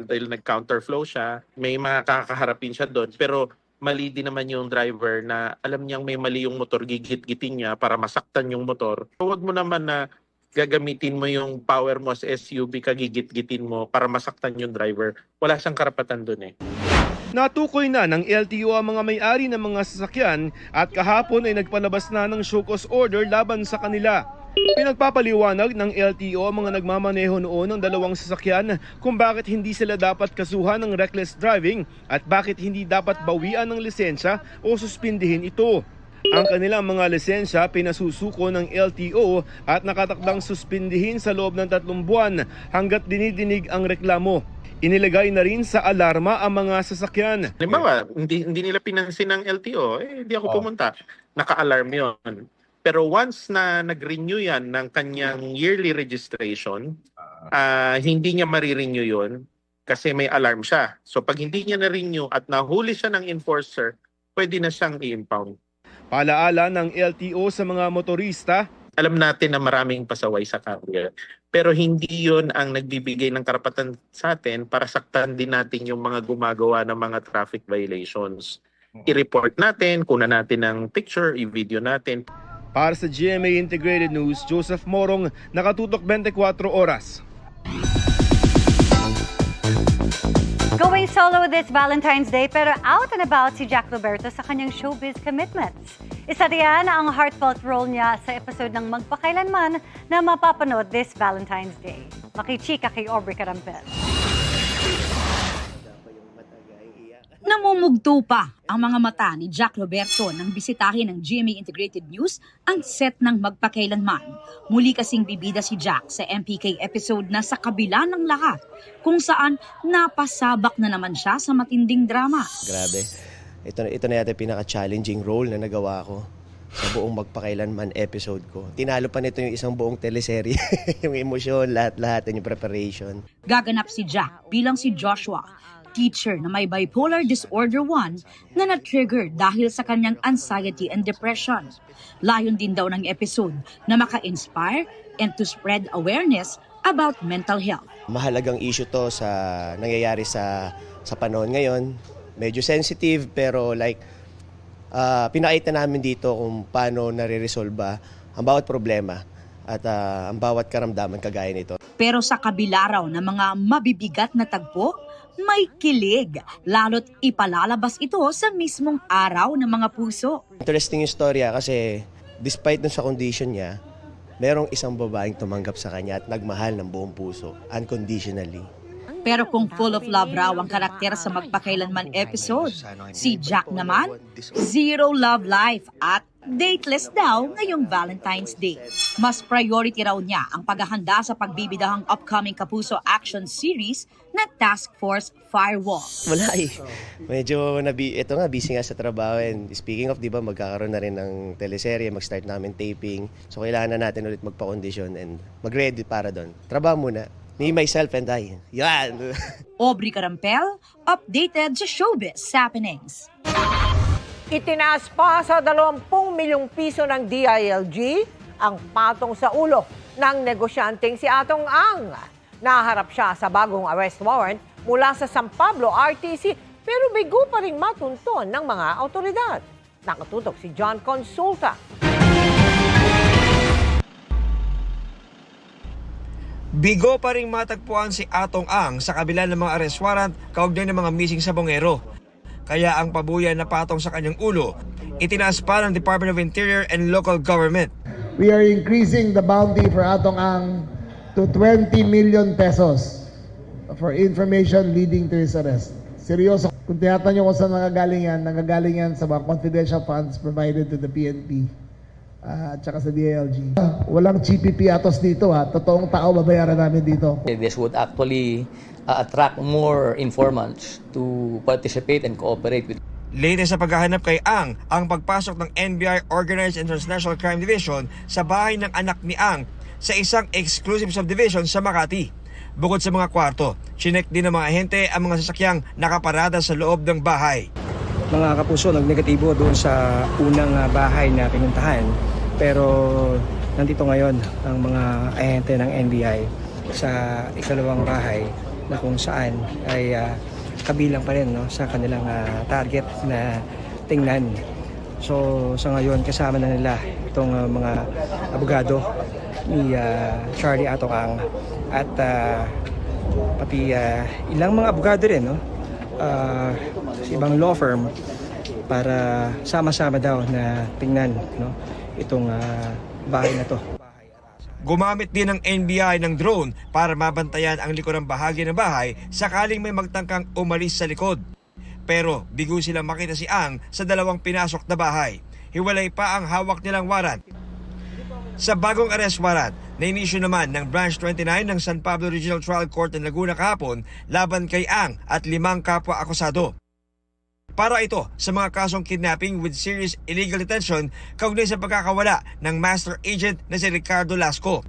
dahil nag-counterflow siya. May mga kakaharapin siya doon. Pero mali din naman yung driver na alam niyang may mali yung motor, gigit-gitin niya para masaktan yung motor. Huwag mo naman na gagamitin mo yung power mo sa SUV, kagigit-gitin mo para masaktan yung driver. Wala siyang karapatan doon eh. Natukoy na ng LTO ang mga may-ari ng mga sasakyan at kahapon ay nagpalabas na ng show cause order laban sa kanila. Pinagpapaliwanag ng LTO ang mga nagmamaneho noon ng dalawang sasakyan kung bakit hindi sila dapat kasuhan ng reckless driving at bakit hindi dapat bawian ng lisensya o suspindihin ito. Ang kanilang mga lisensya pinasusuko ng LTO at nakatakdang suspindihin sa loob ng 3 buwan hanggat dinidinig ang reklamo. Inilagay na rin sa alarma ang mga sasakyan. Halimbawa, hindi nila pinansin ng LTO, hindi ako pumunta. Naka-alarm yon. Pero once na nag-renew yan ng kanyang yearly registration, hindi niya marirenew yun kasi may alarm siya. So pag hindi niya na-renew at nahuli siya ng enforcer, pwede na siyang i-impound. Paalaala ng LTO sa mga motorista, alam natin na maraming pasaway sa carrier. Pero hindi yon ang nagbibigay ng karapatan sa atin para saktan din natin yung mga gumagawa ng mga traffic violations. I-report natin, kunan natin ng picture, i-video natin. Para sa GMA Integrated News, Joseph Morong, nakatutok 24 oras. Going solo this Valentine's Day pero out and about si Jack Roberto sa kanyang showbiz commitments. Isa riyan ang heartfelt role niya sa episode ng Magpakailanman na mapapanood this Valentine's Day. Makichika kay Aubrey Carampel. Namumugto pa ang mga mata ni Jack Roberto nang bisitahin ng GMA Integrated News ang set ng Magpakailanman. Muli kasing bibida si Jack sa MPK episode na Sa Kabila ng Lahat, kung saan napasabak na naman siya sa matinding drama. Grabe, ito na yata pinaka-challenging role na nagawa ko sa buong Magpakailanman episode ko. Tinalo pa nito yung isang buong teleserye, yung emosyon, lahat-lahat, yung preparation. Gaganap si Jack bilang si Joshua, teacher na may bipolar disorder 1 na na-trigger dahil sa kanyang anxiety and depression. Layon din daw ng episode na maka-inspire and to spread awareness about mental health. Mahalagang issue to sa nangyayari sa panahon ngayon. Medyo sensitive pero pinakita namin dito kung paano nare-resolve ang bawat problema at ang bawat karamdaman kagaya nito. Pero sa kabila raw ng mga mabibigat na tagpo, may kilig, lalo't ipalalabas ito sa mismong araw ng mga puso. Interesting yung storya kasi despite dun sa condition niya, merong isang babaeng tumanggap sa kanya at nagmahal ng buong puso, unconditionally. Pero kung full of love raw ang karakter sa Magpakailanman episode, si Jack naman, zero love life at dateless daw ngayong Valentine's Day. Mas priority raw niya ang paghahanda sa pagbibidahang upcoming Kapuso action series na Task Force Firewall. Wala Medyo busy nga sa trabaho. And speaking of, di ba, magkakaroon na rin ng teleserye, mag-start namin taping. So kailangan na natin ulit magpa-condition and mag-ready para doon. Trabaho muna. Me, myself, and I. Yan! Aubrey Carampel, updated sa Showbiz Happenings. Itinaas pa sa 20 milyong piso ng DILG ang patong sa ulo ng negosyanteng si Atong Ang. Naharap siya sa bagong arrest warrant mula sa San Pablo RTC pero bigo pa rin matunton ng mga autoridad. Nakatutok si John Consulta. Bigo pa rin matagpuan si Atong Ang sa kabila ng mga arrest warrant kaugnay ng mga missing sa Bongero. Kaya ang pabuyan na patong sa kanyang ulo, Itinaas pa ng Department of Interior and Local Government. We are increasing the bounty for Atong Ang to 20 million pesos for information leading to his arrest. Seryoso. Kung tiyatan nyo kung saan nanggagaling yan sa mga confidential funds provided to the PNP at saka sa DILG. Walang GPP atos dito ha. Totoong tao babayaran namin dito. This would actually attract more informants to participate and cooperate with. Latest sa paghahanap kay Ang pagpasok ng NBI Organized and Transnational Crime Division sa bahay ng anak ni Ang sa isang exclusive subdivision sa Makati. Bukod sa mga kwarto, chinek din ng mga ahente ang mga sasakyang nakaparada sa loob ng bahay. Mga kapuso, nagnegatibo doon sa unang bahay na pinuntahan, pero nandito ngayon ang mga ahente ng NBI sa ikalawang bahay na kung saan ay kabilang pa rin sa kanilang target na tingnan. So sa ngayon kasama na nila itong mga abogado ni Charlie Atong Ang at pati ilang mga abogado rin sa ibang law firm para sama-sama daw na tingnan itong bahay na to. Gumamit din ng NBI ng drone para mabantayan ang likurang bahagi ng bahay sakaling may magtangkang umalis sa likod. Pero bigo silang makita si Ang sa dalawang pinasok na bahay. Hiwalay pa ang hawak nilang warrant. Sa bagong arrest warrant, na-inisyu naman ng Branch 29 ng San Pablo Regional Trial Court ng Laguna kahapon laban kay Ang at 5 kapwa akusado. Para ito sa mga kasong kidnapping with serious illegal detention kaugnay sa pagkakawala ng master agent na si Ricardo Lasco.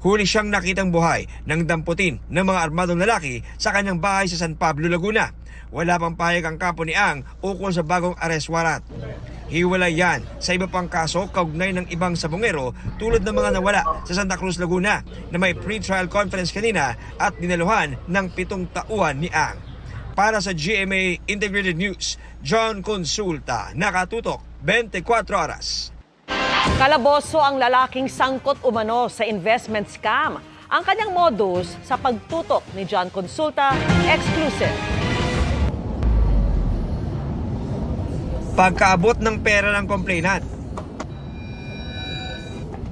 Huli siyang nakitang buhay ng damputin ng mga armadong lalaki sa kanyang bahay sa San Pablo, Laguna. Wala pang pahayag ang kampo ni Ang ukol sa bagong arrest warrant. Hiwalay yan sa iba pang kaso kaugnay ng ibang sabongero tulad ng mga nawala sa Santa Cruz, Laguna na may pre-trial conference kanina at dinaluhan ng 7 tauhan ni Ang. Para sa GMA Integrated News, John Consulta, nakatutok 24 oras. Kalaboso ang lalaking sangkot umano sa investment scam. Ang kanyang modus sa pagtutok ni John Consulta, exclusive. Pagkaabot ng pera ng complainant,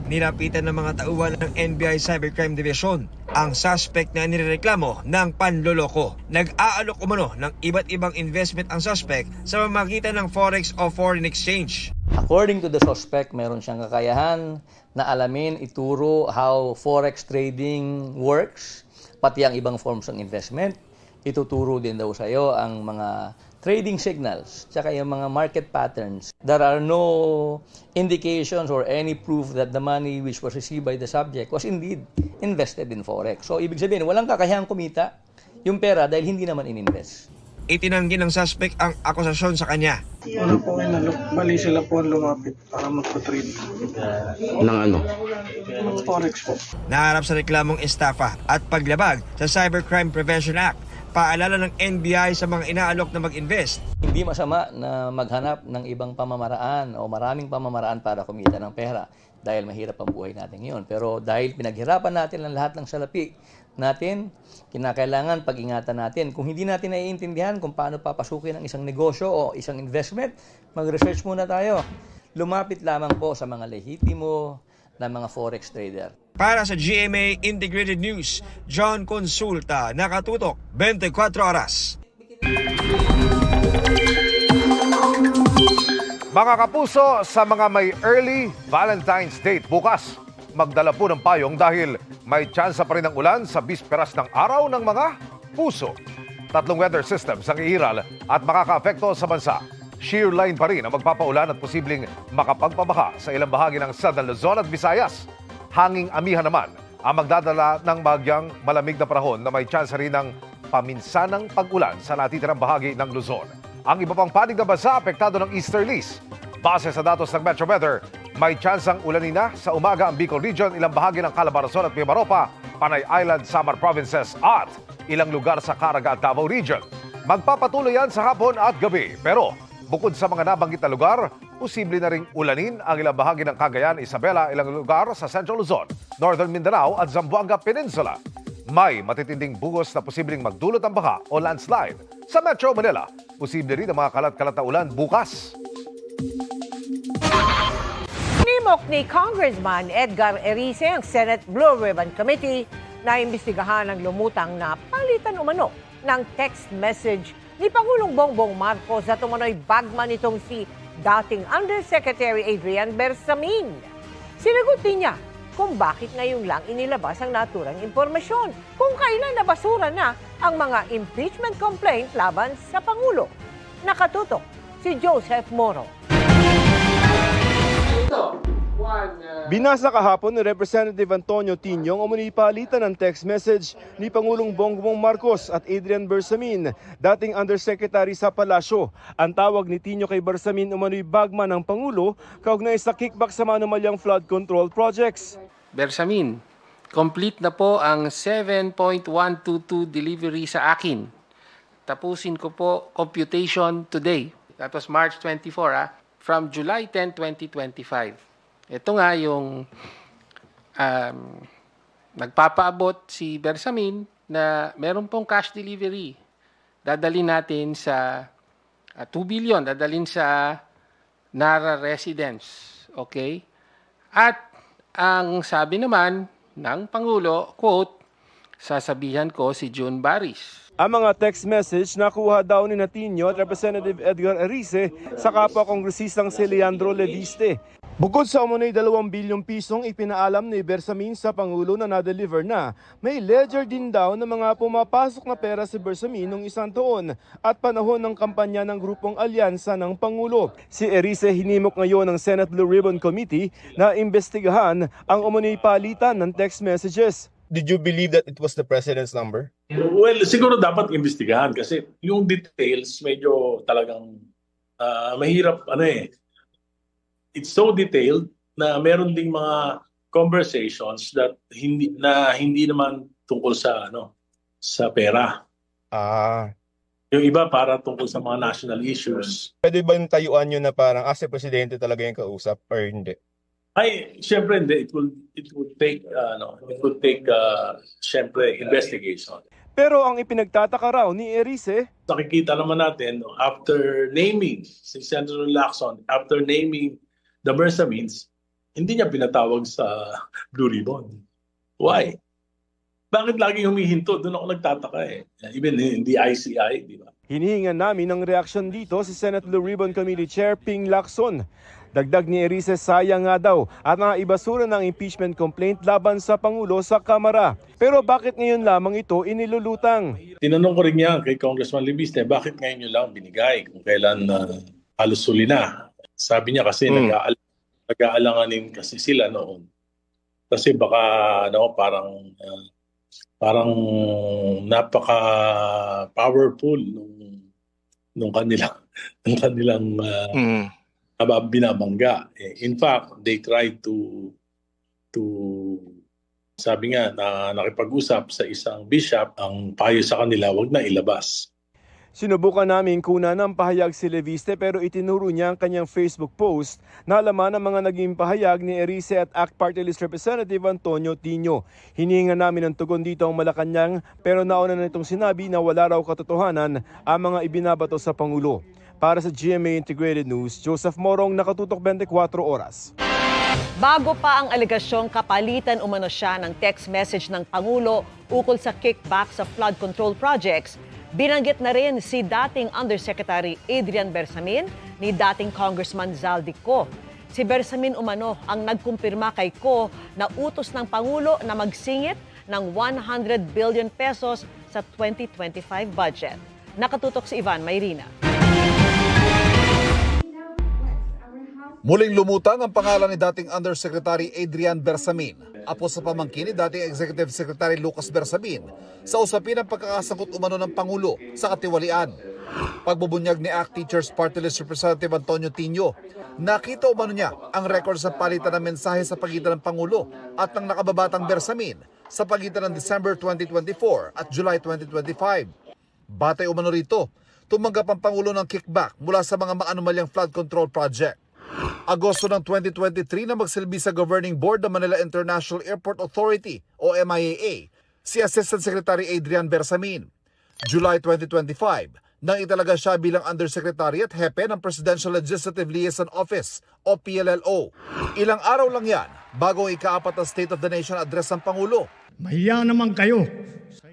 nilapitan ng mga tauhan ng NBI Cybercrime Division ang suspect na nirereklamo ng panloloko. Nag-aalok umano ng iba't ibang investment ang suspect sa pamamagitan ng forex o foreign exchange. According to the suspect, meron siyang kakayahan na alamin, ituro how forex trading works, pati ang ibang forms ng investment. Ituturo din daw sa iyo ang mga trading signals, tsaka yung mga market patterns. There are no indications or any proof that the money which was received by the subject was indeed invested in forex. So, ibig sabihin, walang kakayahang kumita yung pera dahil hindi naman in-invest. Itinanggi ng suspect ang akusasyon sa kanya. Wala po inalok. Bali sila po ang lumapit para magpa-trade. Ng ano? Forex po. Naharap sa reklamong estafa at paglabag sa Cybercrime Prevention Act. Paalala ng NBI sa mga inaalok na mag-invest. Hindi masama na maghanap ng ibang pamamaraan o maraming pamamaraan para kumita ng pera dahil mahirap ang buhay natin ngayon. Pero dahil pinaghirapan natin ang lahat ng salapi natin, kinakailangan pag-ingatan natin. Kung hindi natin naiintindihan kung paano papasukin ang isang negosyo o isang investment, mag-research muna tayo. Lumapit lamang po sa mga lehitimo na mga forex trader. Para sa GMA Integrated News, John Consulta, nakatutok 24 oras. Mga kapuso, sa mga may early Valentine's date bukas, magdala po ng payong dahil may tsansa pa rin ng ulan sa bisperas ng araw ng mga puso. 3 weather systems ang iiral at makaka-apekto sa bansa. Shear line pa rin ang magpapaulan at posibleng makapagpabaha sa ilang bahagi ng Southern Luzon at Visayas. Hanging amihan naman ang magdadala ng bagyang malamig na panahon na may tsansa rin ng paminsanang pag-ulan sa natitirang bahagi ng Luzon. Ang iba pang panig na bansa apektado ng easterlies. Base sa datos ng Metro Weather, may tsansang ulanin na sa umaga ang Bicol Region, ilang bahagi ng Calabarzon at Mimaropa, Panay Island, Samar Provinces at ilang lugar sa Caraga at Davao Region. Magpapatuloy yan sa hapon at gabi. Pero bukod sa mga nabanggit na lugar, posible na ring ulanin ang ilang bahagi ng Cagayan, Isabela, ilang lugar sa Central Luzon, Northern Mindanao at Zamboanga Peninsula. May matitinding bugos na posibleng magdulot ng baha o landslide. Sa Metro Manila, posible rin ang mga kalat-kalat na ulan bukas. Hinimok ni Congressman Edgar Erice ang Senate Blue Ribbon Committee na imbestigahan ang lumutang na palitan umano ng text message ni Pangulong Bongbong Marcos at umano'y bagman nitong si dating Undersecretary Adrian Bersamin. Sinagot din niya kung bakit ngayon lang inilabas ang naturang impormasyon, kung kailan nabasura na ang mga impeachment complaint laban sa Pangulo. Nakatutok si Joseph Moro. Binasa kahapon ni Representative Antonio Tiñong umano'y palitan ng text message ni Pangulong Bongbong Marcos at Adrian Bersamin, dating Undersecretary sa Palasyo. Ang tawag ni Tiño kay Bersamin umano'y bagman ng Pangulo kaugnay sa kickback sa manumalyang flood control projects. Bersamin, complete na po ang 7.122 delivery sa akin. Tapusin ko po computation today. That was March 24, from July 10, 2025. Ito nga yung nagpapaabot si Bersamin na meron pong cash delivery. Dadalhin natin sa 2 billion, dadalhin sa Nara residence. Okay? At ang sabi naman ng Pangulo, quote, sasabihan ko si June Baris. Ang mga text message nakuha daw ni Natinio at Representative Edgar Erice sa kapwa-kongresistang si Leandro Leviste. Bukod sa umunay 2 bilyong pisong ipinaalam ni Bersamin sa Pangulo na na-deliver na, may ledger din daw ng mga pumapasok na pera si Bersamin noong 1 taon at panahon ng kampanya ng grupong alyansa ng Pangulo. Si Erice hinimok ngayon ng Senate Blue Ribbon Committee na imbestigahan ang umunay palitan ng text messages. Did you believe that it was the president's number? Well, siguro dapat imbestigahan kasi yung details medyo talagang mahirap It's so detailed na meron ding mga conversations that hindi naman tungkol sa sa pera. Yung iba para tungkol sa mga national issues. Pwede ba yung tayuan nyo na parang as a presidente talaga yung kausap or hindi? Ay, syempre hindi. It would take syempre investigation. Pero ang ipinagtataka raw ni Erice, nakikita naman natin after naming si Senator Lacson, after naming the Bersamins, hindi niya pinatawag sa Blue Ribbon. Why? Bakit laging humihinto? Doon ako nagtataka Even in the ICI, di ba? hinihingan namin ng reaksyon dito si Senate Blue Ribbon Committee Chair Ping Lacson. Dagdag ni Erice, sayang nga daw at naibasura ng impeachment complaint laban sa Pangulo sa Kamara. Pero bakit ngayon lamang ito inilulutang? Tinanong ko rin niya kay Congressman Leviste, bakit ngayon nyo lang binigay kung kailan halos huli na? Sabi niya kasi nag-aalanganin kasi sila noon. Kasi baka parang napaka-powerful nung kanilang binabangga. In fact, they tried to sabi nga na nakipag-usap sa isang bishop, ang payo sa kanila, wag na ilabas. Sinubukan namin kunan ng pahayag si Leviste pero itinuro niya ang kanyang Facebook post na laman ng mga naging pahayag ni Erice at ACT Party List Representative Antonio Tiño. Hinihingan namin ng tugon dito ang Malacanang pero nauna na nitong sinabi na wala raw katotohanan ang mga ibinabato sa Pangulo. Para sa GMA Integrated News, Joseph Morong, nakatutok 24 oras. Bago pa ang alegasyong kapalitan umano siya ng text message ng Pangulo ukol sa kickback sa flood control projects, binanggit na rin si dating Undersecretary Adrian Bersamin ni dating Congressman Zaldi Co. Si Bersamin umano ang nagkumpirma kay Co na utos ng Pangulo na magsingit ng 100 billion pesos sa 2025 budget. Nakatutok si Ivan Mayrina. Muling lumutang ang pangalan ni dating Undersecretary Adrian Bersamin, apo sa pamangkin ni dating Executive Secretary Lucas Bersamin, sa usapin ng pagkakasangkot umano ng Pangulo sa katiwalian. Pagbubunyag ni ACT Teachers Party List Representative Antonio Tiño, nakita umano niya ang record sa palitan ng mensahe sa pagitan ng Pangulo at ng nakababatang Bersamin sa pagitan ng December 2024 at July 2025. Batay umano rito, tumanggap ang Pangulo ng kickback mula sa mga maanumalyang flood control project. Agosto ng 2023 na magsilbi sa Governing Board ng Manila International Airport Authority o MIAA si Assistant Secretary Adrian Bersamin. July 2025, nang italaga siya bilang Undersecretary at Hepe ng Presidential Legislative Liaison Office o PLLO. Ilang araw lang yan bago ang ika-4 na State of the Nation address ng Pangulo. Mahiya naman kayo.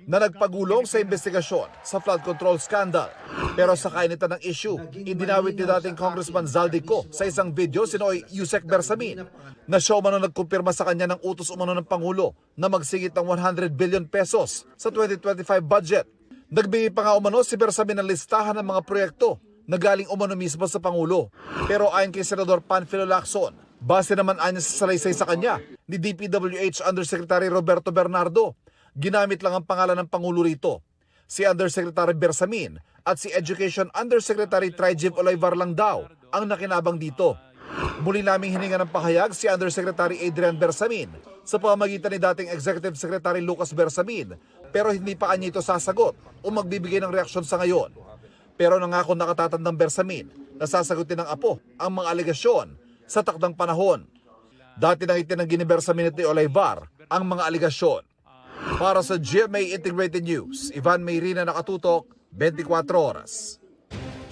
Na nagpagulong sa investigasyon sa flood control scandal. Pero sa kainitan ng issue, idinawit ni dating Congressman Zaldico sa isang video sinoy Yusek Bersamin na siya umano nagkumpirma sa kanya ng utos umano ng Pangulo na magsingit ng 100 billion pesos sa 2025 budget. Nagbigay pa nga umano si Bersamin ng listahan ng mga proyekto na galing umano mismo sa Pangulo. Pero ayon kay Senador Panfilo Lacson, base naman anya sa salaysay sa kanya ni DPWH Undersecretary Roberto Bernardo, ginamit lang ang pangalan ng Pangulo rito. Si Undersecretary Bersamin at si Education Undersecretary Trijib Olaivar lang daw ang nakinabang dito. Muli naming hininga ng pahayag si Undersecretary Adrian Bersamin sa pamamagitan ni dating Executive Secretary Lucas Bersamin, pero hindi pa anya ito sasagot o magbibigay ng reaksyon sa ngayon. Pero nangako nakatatandang Bersamin na sasagutin ng Apo ang mga alegasyon sa takdang panahon. Dati nang itinanggi ni Bersamin at ni Olaivar ang mga alegasyon. Para sa GMA Integrated News, Ivan Mayrina, nakatutok, 24 oras.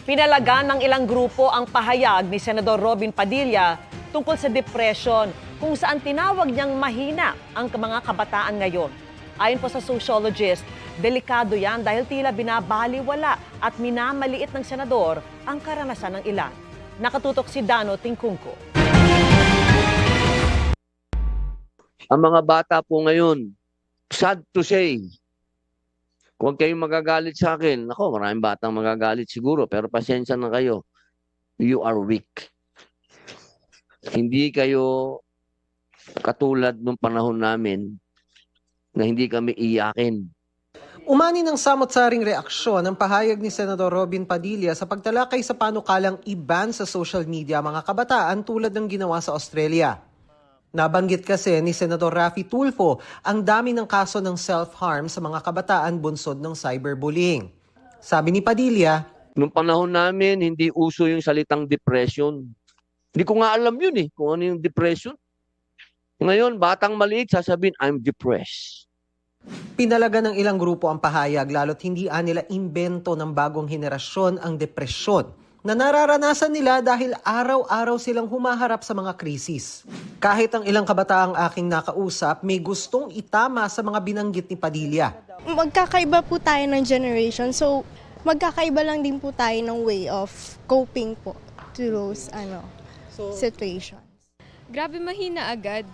Pinalagan ng ilang grupo ang pahayag ni Senador Robin Padilla tungkol sa depression, kung saan tinawag niyang mahina ang mga kabataan ngayon. Ayon po sa sociologist, delikado yan dahil tila binabaliwala at minamaliit ng senador ang karanasan ng ilan. Nakatutok si Dano Tingkungko. Ang mga bata po ngayon, sad to say, huwag kayong magagalit sa akin. Ako, maraming batang magagalit siguro, pero pasensya na kayo. You are weak. Hindi kayo katulad nung panahon namin na hindi kami iyakin. Umani ng samot-saring reaksyon ang pahayag ni Senador Robin Padilla sa pagtalakay sa panukalang i-ban sa social media mga kabataan tulad ng ginawa sa Australia. Nabanggit kasi ni Senador Raffy Tulfo ang dami ng kaso ng self-harm sa mga kabataan bunsod ng cyberbullying. Sabi ni Padilla, nung panahon namin, hindi uso yung salitang depression. Hindi ko nga alam yun kung ano yung depression. Ngayon, batang maliit, sasabihin, I'm depressed. Pinalaga ng ilang grupo ang pahayag lalo't hindi nila imbento ng bagong henerasyon ang depresyon na nararanasan nila dahil araw-araw silang humaharap sa mga krisis. Kahit ang ilang kabataang aking nakausap, may gustong itama sa mga binanggit ni Padilla. Magkakaiba po tayo ng generation, so magkakaiba lang din po tayo ng way of coping po to those situations. Grabe mahina agad.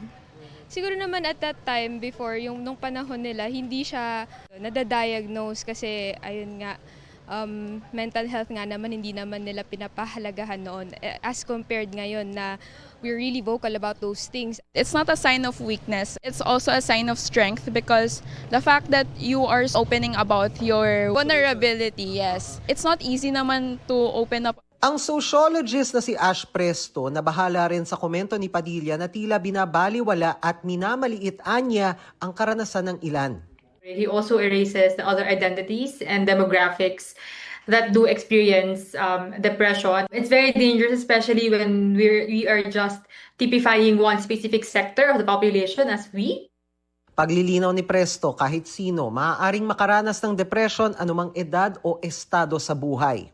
Siguro naman at that time before, nung panahon nila, hindi siya nadadiagnose kasi ayun nga, mental health nga naman hindi naman nila pinapahalagahan noon as compared ngayon na we're really vocal about those things. It's not a sign of weakness. It's also a sign of strength because the fact that you are opening about your vulnerability, yes. It's not easy naman to open up. Ang sociologist na si Ash Presto na bahala rin sa komento ni Padilla na tila binabaliwala at minamaliit anya ang karanasan ng ilan. He also erases the other identities and demographics that do experience depression. It's very dangerous, especially when we are just typifying one specific sector of the population as we. Paglilinaw ni Presto, kahit sino, maaaring makaranas ng depression anumang edad o estado sa buhay.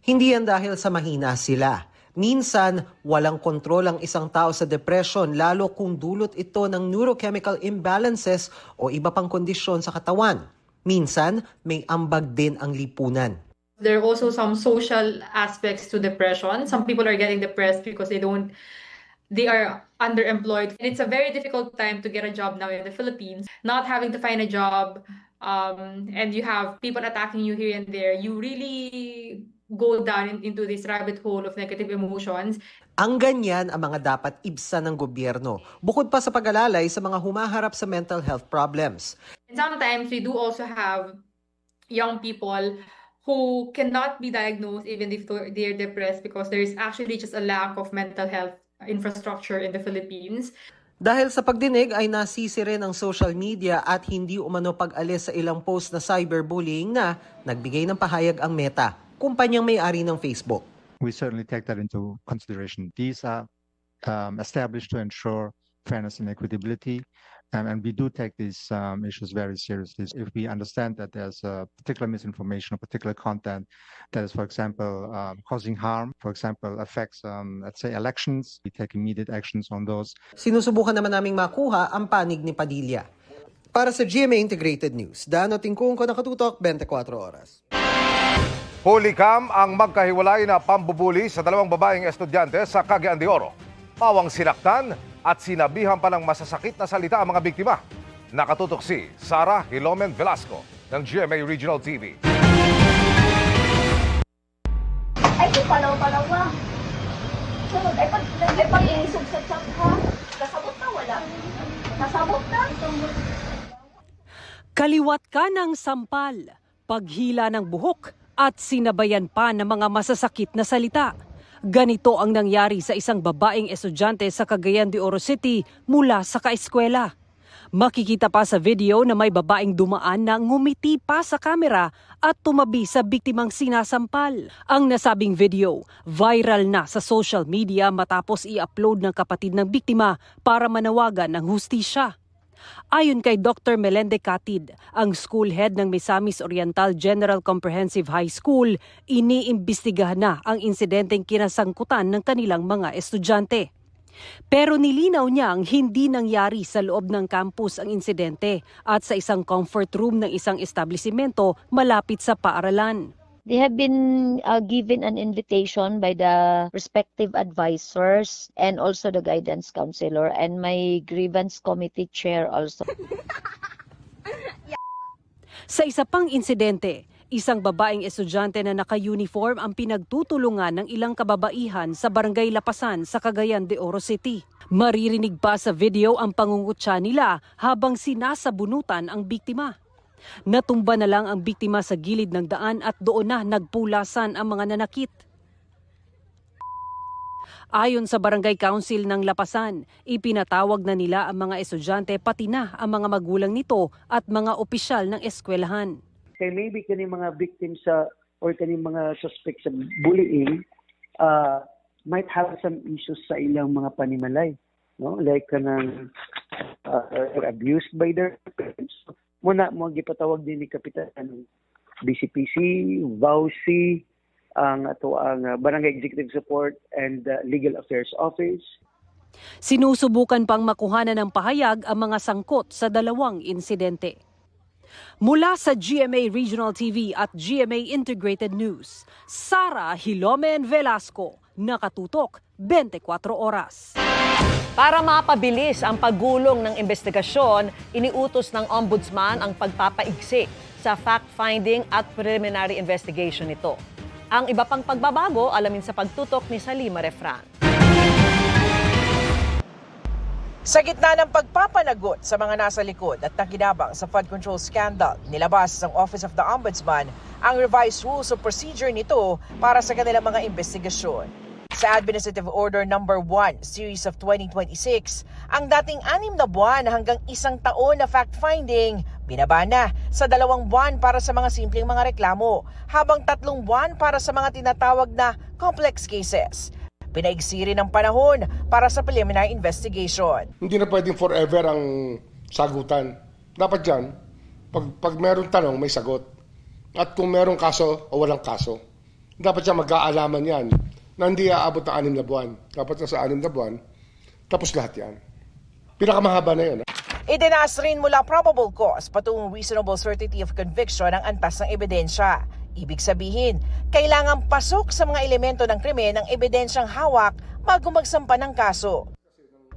Hindi yan dahil sa mahina sila. Minsan, walang kontrol ang isang tao sa depression lalo kung dulot ito ng neurochemical imbalances o iba pang kondisyon sa katawan. Minsan, may ambag din ang lipunan. There are also some social aspects to depression. Some people are getting depressed because they are underemployed. And it's a very difficult time to get a job now in the Philippines. Not having to find a job, and you have people attacking you here and there, you really go down into this rabbit hole of negative emotions. Ang ganyan ang mga dapat ibsan ng gobyerno, bukod pa sa pag-alalay sa mga humaharap sa mental health problems. And sometimes we do also have young people who cannot be diagnosed even if they're depressed because there is actually just a lack of mental health infrastructure in the Philippines. Dahil sa pagdinig ay nasisi rin ang social media at hindi umano pag-alis sa ilang post na cyberbullying na nagbigay ng pahayag ang Meta, kumpanyang may-ari ng Facebook. We certainly take that into consideration. These are established to ensure fairness and equitability. And we do take these issues very seriously. If we understand that there's a particular misinformation or particular content that is, for example, causing harm, for example, affects, let's say, elections, we take immediate actions on those. Sinusubukan naman naming makuha ang panig ni Padilla. Para sa GMA Integrated News, Dano Tingkungko, Nakatutok, 24 Oras. Hulikam ang magkahiwalay na pambubuli sa dalawang babaeng estudyante sa Cagayan de Oro. Pawang sinaktan at sinabihan pa ng masasakit na salita ang mga biktima. Nakatutok si Sara Hilomen Velasco ng GMA Regional TV. Ay, palaw-palaw ba? Sunod, ay pag-iisog sa chat ha? Kasabot na, wala. Kasabot na. Kaliwat ka ng sampal, paghila ng buhok at sinabayan pa ng mga masasakit na salita. Ganito ang nangyari sa isang babaeng estudyante sa Cagayan de Oro City mula sa kaeskwela. Makikita pa sa video na may babaeng dumaan na ngumiti pa sa kamera at tumabi sa biktimang sinasampal. Ang nasabing video, viral na sa social media matapos i-upload ng kapatid ng biktima para manawagan ng hustisya. Ayon kay Dr. Melende Catid, ang school head ng Misamis Oriental General Comprehensive High School, iniimbestigahan na ang insidenteng kinasangkutan ng kanilang mga estudyante. Pero nilinaw niyang hindi nangyari sa loob ng campus ang insidente at sa isang comfort room ng isang establisimento malapit sa paaralan. They have been given an invitation by the respective advisors and also the guidance counselor and my grievance committee chair also. Sa isa pang insidente, isang babaeng estudyante na naka-uniform ang pinagtutulungan ng ilang kababaihan sa Barangay Lapasan sa Cagayan de Oro City. Maririnig pa sa video ang pangungutya nila habang sinasabunutan ang biktima. Natumba na lang ang biktima sa gilid ng daan at doon na nagpulasan ang mga nanakit. Ayon sa Barangay Council ng Lapasan, ipinatawag na nila ang mga estudyante pati na ang mga magulang nito at mga opisyal ng eskwelahan. Kaya maybe kaning mga victims or kaning mga suspects sa bullying might have some issues sa ilang mga panimalay, no? Like kanang abused by their parents. Muna mo gipatawag din ni Kapitan BCPC, VAUC, ang Barangay Executive Support and Legal Affairs Office. Sinusubukan pang makuhanan ng pahayag ang mga sangkot sa dalawang insidente. Mula sa GMA Regional TV at GMA Integrated News, Sara Hilomen Velasco, Nakatutok, 24 Oras. Para mapabilis ang paggulong ng investigasyon, iniutos ng Ombudsman ang pagpapaigsi sa fact-finding at preliminary investigation nito. Ang iba pang pagbabago, alamin sa pagtutok ni Salima Refran. Sa gitna ng pagpapanagot sa mga nasa likod at nakinabang sa flood control scandal, nilabas ng Office of the Ombudsman ang revised rules of procedure nito para sa kanilang mga investigasyon. Sa Administrative Order No. 1, Series of 2026, ang dating 6 na buwan hanggang 1 taon na fact-finding, binaba na sa 2 buwan para sa mga simpleng mga reklamo, habang 3 buwan para sa mga tinatawag na complex cases. Pinaigsi rin ang panahon para sa preliminary investigation. Hindi na pwedeng forever ang sagutan. Dapat dyan, pag merong tanong, may sagot. At kung merong kaso o walang kaso, dapat siya mag-aalaman yan na hindi aabot ng 6 na buwan. Dapat na sa 6 na buwan, tapos lahat yan. Pinakamahaba na yun. Itinaas rin mula probable cause patungong reasonable certainty of conviction ang antas ng ebidensya. Ibig sabihin, kailangan pasok sa mga elemento ng krimen ang ebidensyang hawak bago magsampa ng kaso.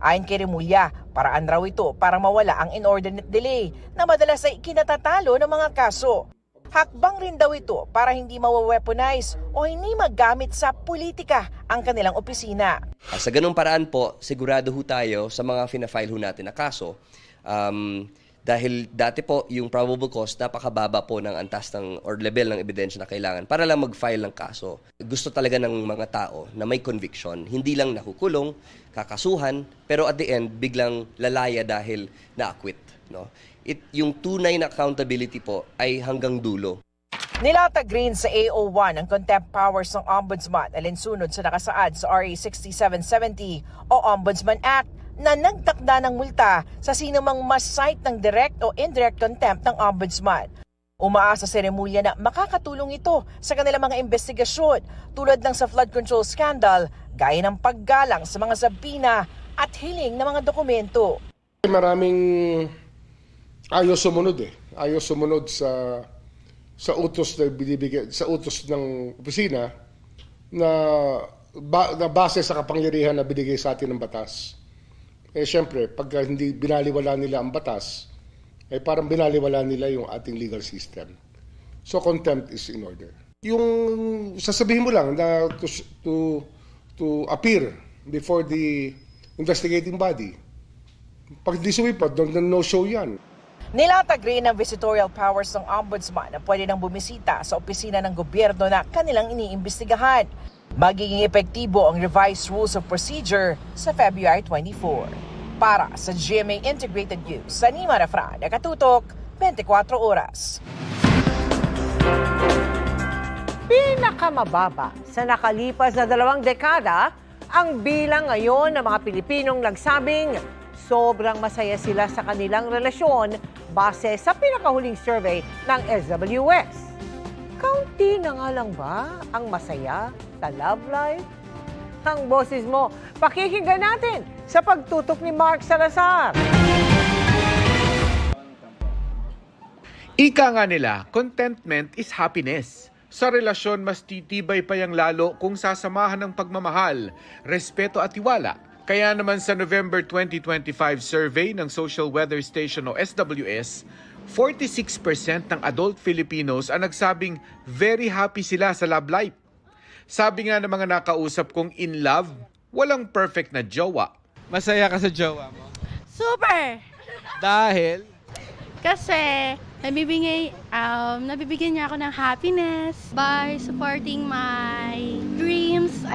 Ayon kay Remulla, paraan raw ito para mawala ang inordinate delay na madalas ay kinatatalo ng mga kaso. Hakbang rin daw ito para hindi mawa-weaponize o hindi magamit sa politika ang kanilang opisina. Sa ganung paraan po, sigurado ho tayo sa mga fina-file ho natin na kaso. Dahil dati po, yung probable cause, napakababa po ng antas ng, or level ng ebidensya na kailangan para lang mag-file ng kaso. Gusto talaga ng mga tao na may conviction, hindi lang nakukulong, kakasuhan, pero at the end, biglang lalaya dahil na-acquit. No? Yung tunay na accountability po ay hanggang dulo. Nilatag rin sa AO1 ang contempt powers ng Ombudsman alinsunod sa nakasaad sa RA 6770 o Ombudsman Act na nagtakda ng multa sa sinumang mas-cite ng direct o indirect contempt ng Ombudsman. Umaasa sa seremolya na makakatulong ito sa kanilang mga investigasyon tulad ng sa flood control scandal, gaya ng paggalang sa mga sabina at hiling ng mga dokumento. Maraming ayaw sumunod Ayaw sumunod sa utos na binibigay, sa utos ng opisina na base sa kapangyarihan na binigay sa atin ng batas. Siyempre, pag hindi binaliwala nila ang batas, parang binaliwala nila yung ating legal system. So contempt is in order. Yung sasabihin mo lang na to appear before the investigating body. Pag di sumipot, no show yan. Nilatag rin ng visitorial powers ng Ombudsman na pwede nang bumisita sa opisina ng gobyerno na kanilang iniimbestigahan. Magiging epektibo ang revised rules of procedure sa February 24. Para sa GMA Integrated News, Sanima Refran, nakatutok 24 oras. Pinakamababa sa nakalipas na 2 dekada ang bilang ngayon ng mga Pilipinong nagsabing sobrang masaya sila sa kanilang relasyon base sa pinakahuling survey ng SWS. Kaunti na nga lang ba ang masaya sa love life? Ang boses mo, pakikinggan natin sa pagtutok ni Mark Salazar. Ika nga nila, contentment is happiness. Sa relasyon, mas titibay pa yang lalo kung sasamahan ng pagmamahal, respeto at tiwala. Kaya naman sa November 2025 survey ng Social Weather Station o SWS, 46% ng adult Filipinos ang nagsabing very happy sila sa love life. Sabi nga ng mga nakausap kong in love, walang perfect na jowa. Masaya ka sa jowa mo? Super! Dahil? Kasi nabibigyan niya ako ng happiness by supporting my dreams.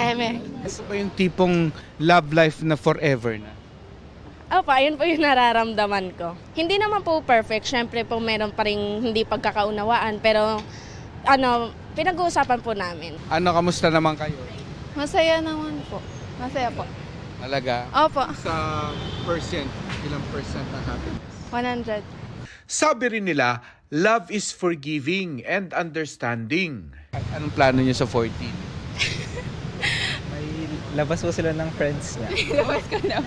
Gusto ba yung tipong love life na forever na? Opo, ayun po yung nararamdaman ko. Hindi naman po perfect. Siyempre po meron pa rin hindi pagkakaunawaan. Pero pinag-uusapan po namin. Kamusta naman kayo? Masaya naman po. Masaya po. Talaga? Opo. Sa percent, ilang percent ng happiness? 100. Sabi rin nila, love is forgiving and understanding. Anong plano niyo sa 14? May labas po sila ng friends niya. Labas ko na.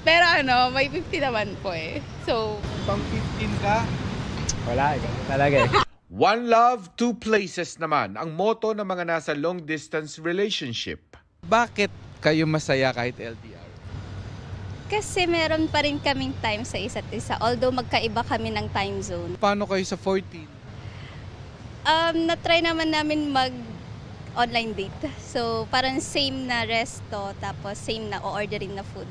Pero may 50 naman po eh. So, pang 15 ka? Wala talaga eh. One love, two places naman ang motto ng mga nasa long distance relationship. Bakit kayo masaya kahit LDR? kasi meron pa rin kaming time sa isa't isa. Although magkaiba kami ng time zone. Paano kayo sa 14? Na-try naman namin mag-online date. So, parang same na resto, tapos same na o-ordering na food.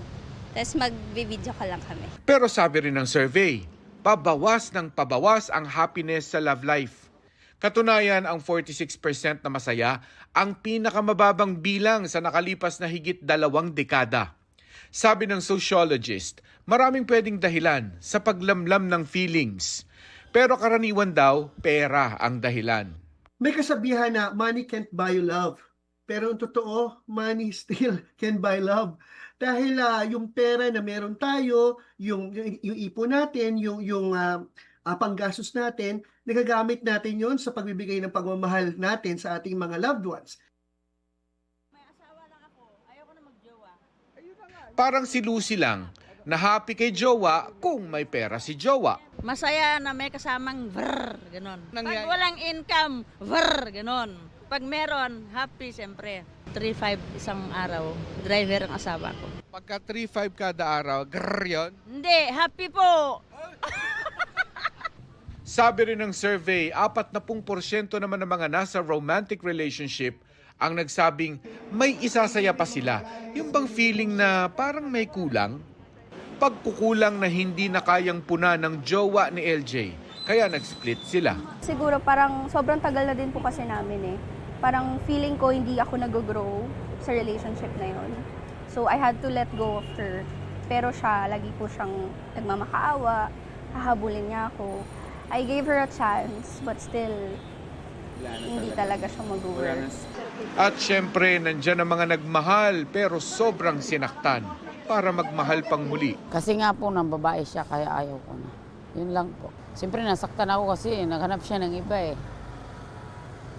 Tapos mag-video ka lang kami. Pero sabi rin ng survey, pabawas ng pabawas ang happiness sa love life. Katunayan, ang 46% na masaya ang pinakamababang bilang sa nakalipas na higit 2 dekada. Sabi ng sociologist, maraming pwedeng dahilan sa paglamlam ng feelings. Pero karaniwan daw, pera ang dahilan. May kasabihan na money can't buy you love. Pero ang totoo, money still can buy love. Dahil yung pera na meron tayo, yung ipon natin, yung panggastos natin, nagagamit natin yon sa pagbibigay ng pagmamahal natin sa ating mga loved ones. Parang si Lucy lang, na happy kay jowa kung may pera si jowa. Masaya na may kasamang vrr, gano'n. Pag walang income, vrr, gano'n. Pag meron, happy siyempre. 3-5 isang araw, driver ang asawa ko. Pagka 3-5 kada araw, grrr yun? Hindi, happy po! Sabi rin ng survey, 40% naman ng mga nasa romantic relationship ang nagsabing may isasaya pa sila. Yung bang feeling na parang may kulang? Pagkukulang na hindi na kayang puna ng jowa ni LJ, kaya nag-split sila. Siguro parang sobrang tagal na din po kasi namin eh. Parang feeling ko hindi ako nag-grow sa relationship na yon. So I had to let go of her. Pero siya, lagi po siyang nagmamakaawa, hahabulin niya ako. I gave her a chance, but still, hindi talaga siya mag-work. At syempre, nandyan ang mga nagmahal pero sobrang sinaktan. para magmahal pang muli. Kasi nga po ng babae siya kaya ayaw ko na. Yun lang po. Siyempre nasaktan ako kasi naghanap siya ng iba eh.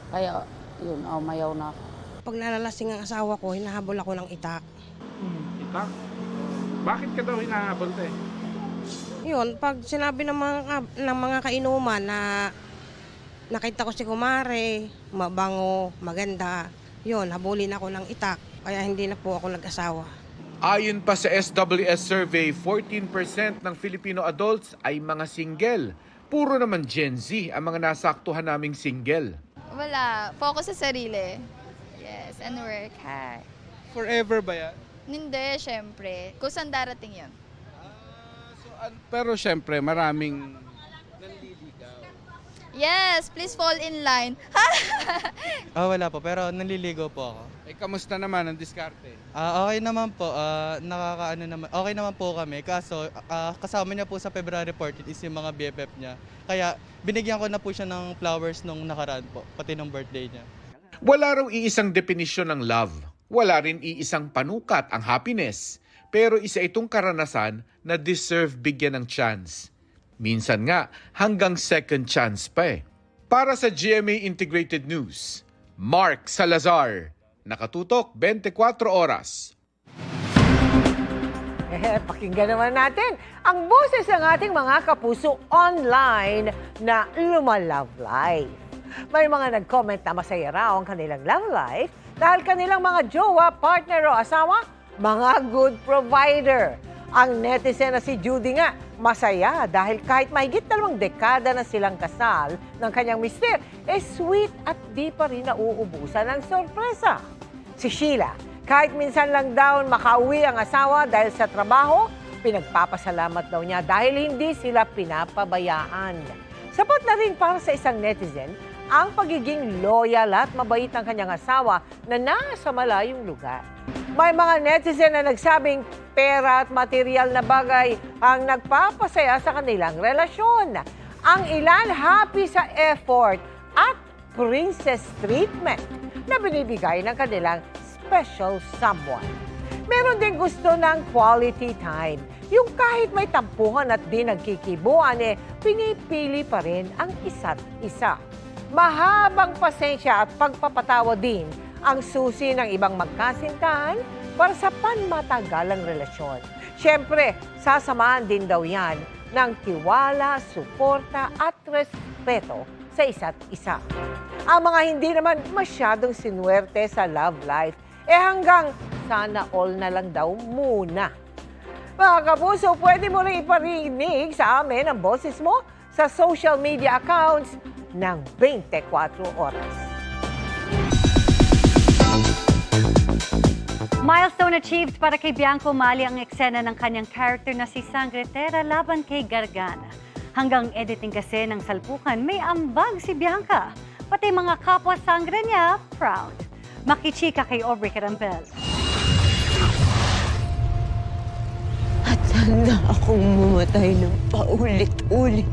Kaya yun, mayaw na ako. Pag nalalasing ang asawa ko, hinahabol ako ng itak. Itak? Bakit ka daw hinahabol te? Yun, pag sinabi ng mga kainuman na nakita ko si kumare, mabango, maganda, yun, habulin ako ng itak. Kaya hindi na po ako nag-asawa. Ayon pa sa SWS survey, 14% ng Filipino adults ay mga single. Puro naman Gen Z ang mga nasaktuhan naming single. Wala. Focus sa sarili. Yes, and work. Hi. Forever ba yan? Hindi, syempre. Kung saan darating yun. Pero syempre, maraming Yes, please fall in line. Wala po, pero naliligo po ako. kamusta naman ang diskarte? Okay naman po, okay naman po kami. Kaso, kasama niya po sa February 14 is yung mga BFF niya. Kaya, binigyan ko na po siya ng flowers nung nakaraan po, pati nung birthday niya. Wala raw iisang definisyon ng love. Wala rin iisang panukat ang happiness. Pero isa itong karanasan na deserve bigyan ng chance. Minsan nga, hanggang second chance pa eh. Para sa GMA Integrated News, Mark Salazar, nakatutok 24 oras. Pakinggan naman natin ang boses ng ating mga kapuso online na lumalove life. May mga nag-comment na masaya raw ang kanilang love life dahil kanilang mga jowa, partner o asawa, mga good provider. Ang netizen na si Judy nga, masaya dahil kahit mahigit 2 dekada na silang kasal ng kanyang mister, sweet at di pa rin nauubusan ng sorpresa. Si Sheila, kahit minsan lang daw makauwi ang asawa dahil sa trabaho, pinagpapasalamat daw niya dahil hindi sila pinapabayaan. Sapat na rin para sa isang netizen ang pagiging loyal at mabait ng kanyang asawa na nasa malayong lugar. May mga netizen na nagsabing pera at material na bagay ang nagpapasaya sa kanilang relasyon. Ang ilan happy sa effort at princess treatment na binibigay ng kanilang special someone. Meron din gusto ng quality time. Yung kahit may tampuhan at di nagkikibuan, pinipili pa rin ang isa't isa. Mahabang pasensya at pagpapatawa din ang susi ng ibang magkasintahan para sa panmatagalang relasyon. Siyempre, sasamahan din daw yan ng tiwala, suporta at respeto sa isa't isa. Ang mga hindi naman masyadong sinuwerte sa love life, hanggang sana all na lang daw muna. Mga kapuso, pwede mo rin iparinig sa amin ang boses mo sa social media accounts ng 24 oras. Milestone achieved para kay Bianca Umali ang eksena ng kanyang character na si Sangretera laban kay Gargana. Hanggang editing kasi ng salpukan, may ambag si Bianca. Pati mga kapwa sangre niya, proud. Makichika kay Aubrey Carampel. At handa akong mamatay ng paulit-ulit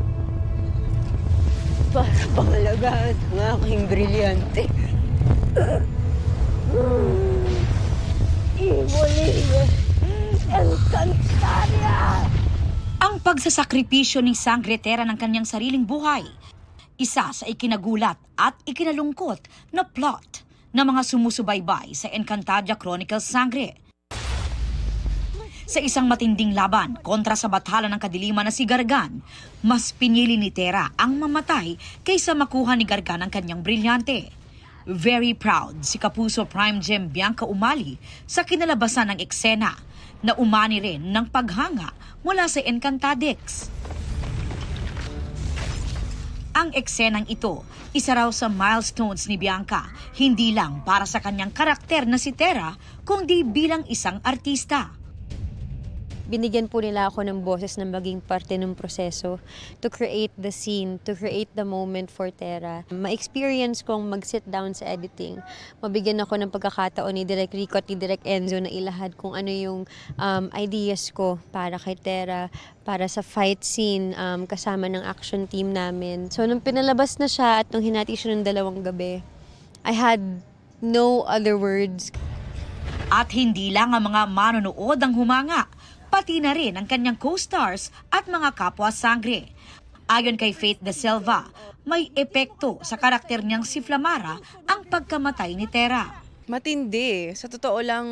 para pangalagaan ang aking brilyante. Ang pagsasakripisyo ni Sangretera ng kanyang sariling buhay, isa sa ikinagulat at ikinalungkot na plot ng mga sumusubaybay sa Encantadia Chronicles Sangre. Sa isang matinding laban kontra sa bathala ng kadiliman na si Gargan, mas pinili ni Tera ang mamatay kaysa makuha ni Gargan ang kanyang brilyante. Very proud si Kapuso Prime Gem Bianca Umali sa kinalabasan ng eksena na umani rin ng paghanga mula sa Encantadix. Ang eksenang ito, isa raw sa milestones ni Bianca, hindi lang para sa kanyang karakter na si Tera, kundi bilang isang artista. Binigyan po nila ako ng boses na maging parte ng proseso to create the scene, to create the moment for Tera. Ma-experience kong mag-sit down sa editing. Mabigyan ako ng pagkakataon ni Direk Rico at ni Direk Enzo na ilahad kung ano yung ideas ko para kay Tera, para sa fight scene kasama ng action team namin. So nung pinalabas na siya at nung hinati siya ng 2 gabi, I had no other words. At hindi lang ang mga manonood ang humanga, pati na rin ang kanyang co-stars at mga kapwa sangre. Ayon kay Faith De Silva, may epekto sa karakter niyang si Flamara ang pagkamatay ni Tera. Matindi. Sa totoo lang,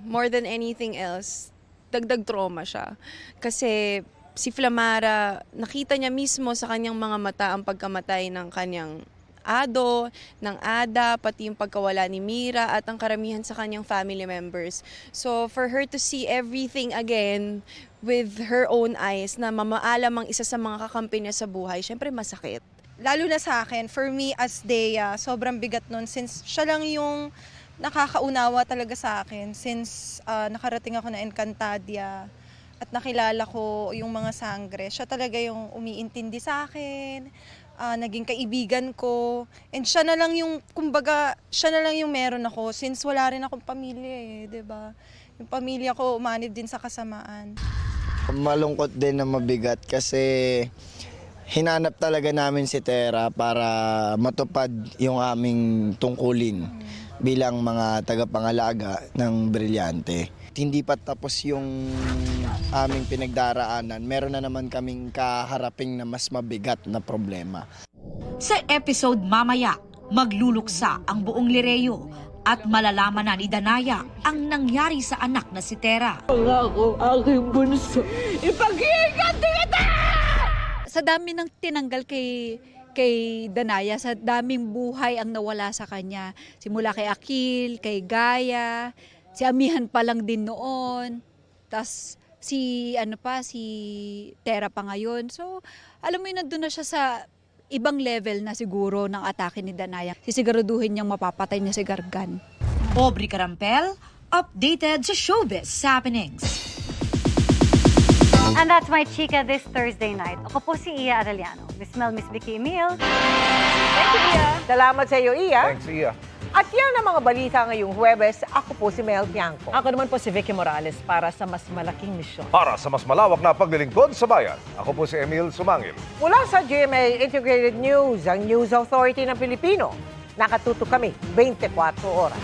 more than anything else, dagdag trauma siya. Kasi si Flamara, nakita niya mismo sa kanyang mga mata ang pagkamatay ng kanyang Ado, ng Ada, pati yung pagkawala ni Mira at ang karamihan sa kanyang family members. So for her to see everything again with her own eyes na mamaalam ang isa sa mga kakampi niya sa buhay, syempre masakit. Lalo na sa akin, for me as Dea, sobrang bigat nun since siya lang yung nakakaunawa talaga sa akin since nakarating ako na Encantadia at nakilala ko yung mga sangre. Siya talaga yung umiintindi sa akin, naging kaibigan ko. And siya na lang yung, kumbaga, siya na lang yung meron ako since wala rin akong pamilya eh, 'di ba? Yung pamilya ko umanib din sa kasamaan. Malungkot din na mabigat kasi hinanap talaga namin si Tera para matupad yung aming tungkulin bilang mga tagapangalaga ng Brilyante. Hindi pa tapos yung aming pinagdaraanan, meron na naman kaming kaharaping na mas mabigat na problema. Sa episode mamaya, magluluksa ang buong Lireo at malalaman na ni Danaya ang nangyari sa anak na si Tera. Pangako, aking bunso, ipag-iingat kita! Sa dami ng tinanggal kay Danaya, sa daming buhay ang nawala sa kanya. Simula kay Akil, kay Gaya, si Amihan pa lang din noon. Tas si Tera pa ngayon. So, alam mo yun, nandun na siya sa ibang level na siguro ng atake ni Danaya. Sisiguraduhin niyang mapapatay niya si Gargan. Aubrey Carampel, updated sa showbiz happenings. And that's my chika this Thursday night. Ako po si Iya Arellano. Miss Mel, Miss Vicky Emil. Thank you, Iya. Salamat sa iyo, Iya. Thanks, Iya. At yan ang mga balita ngayong Huwebes. Ako po si Mel Bianco. Ako naman po si Vicky Morales para sa mas malaking misyon. Para sa mas malawak na paglilingkod sa bayan, ako po si Emil Sumangil. Mula sa GMA Integrated News, ang News Authority ng Pilipino. Nakatuto kami 24 oras.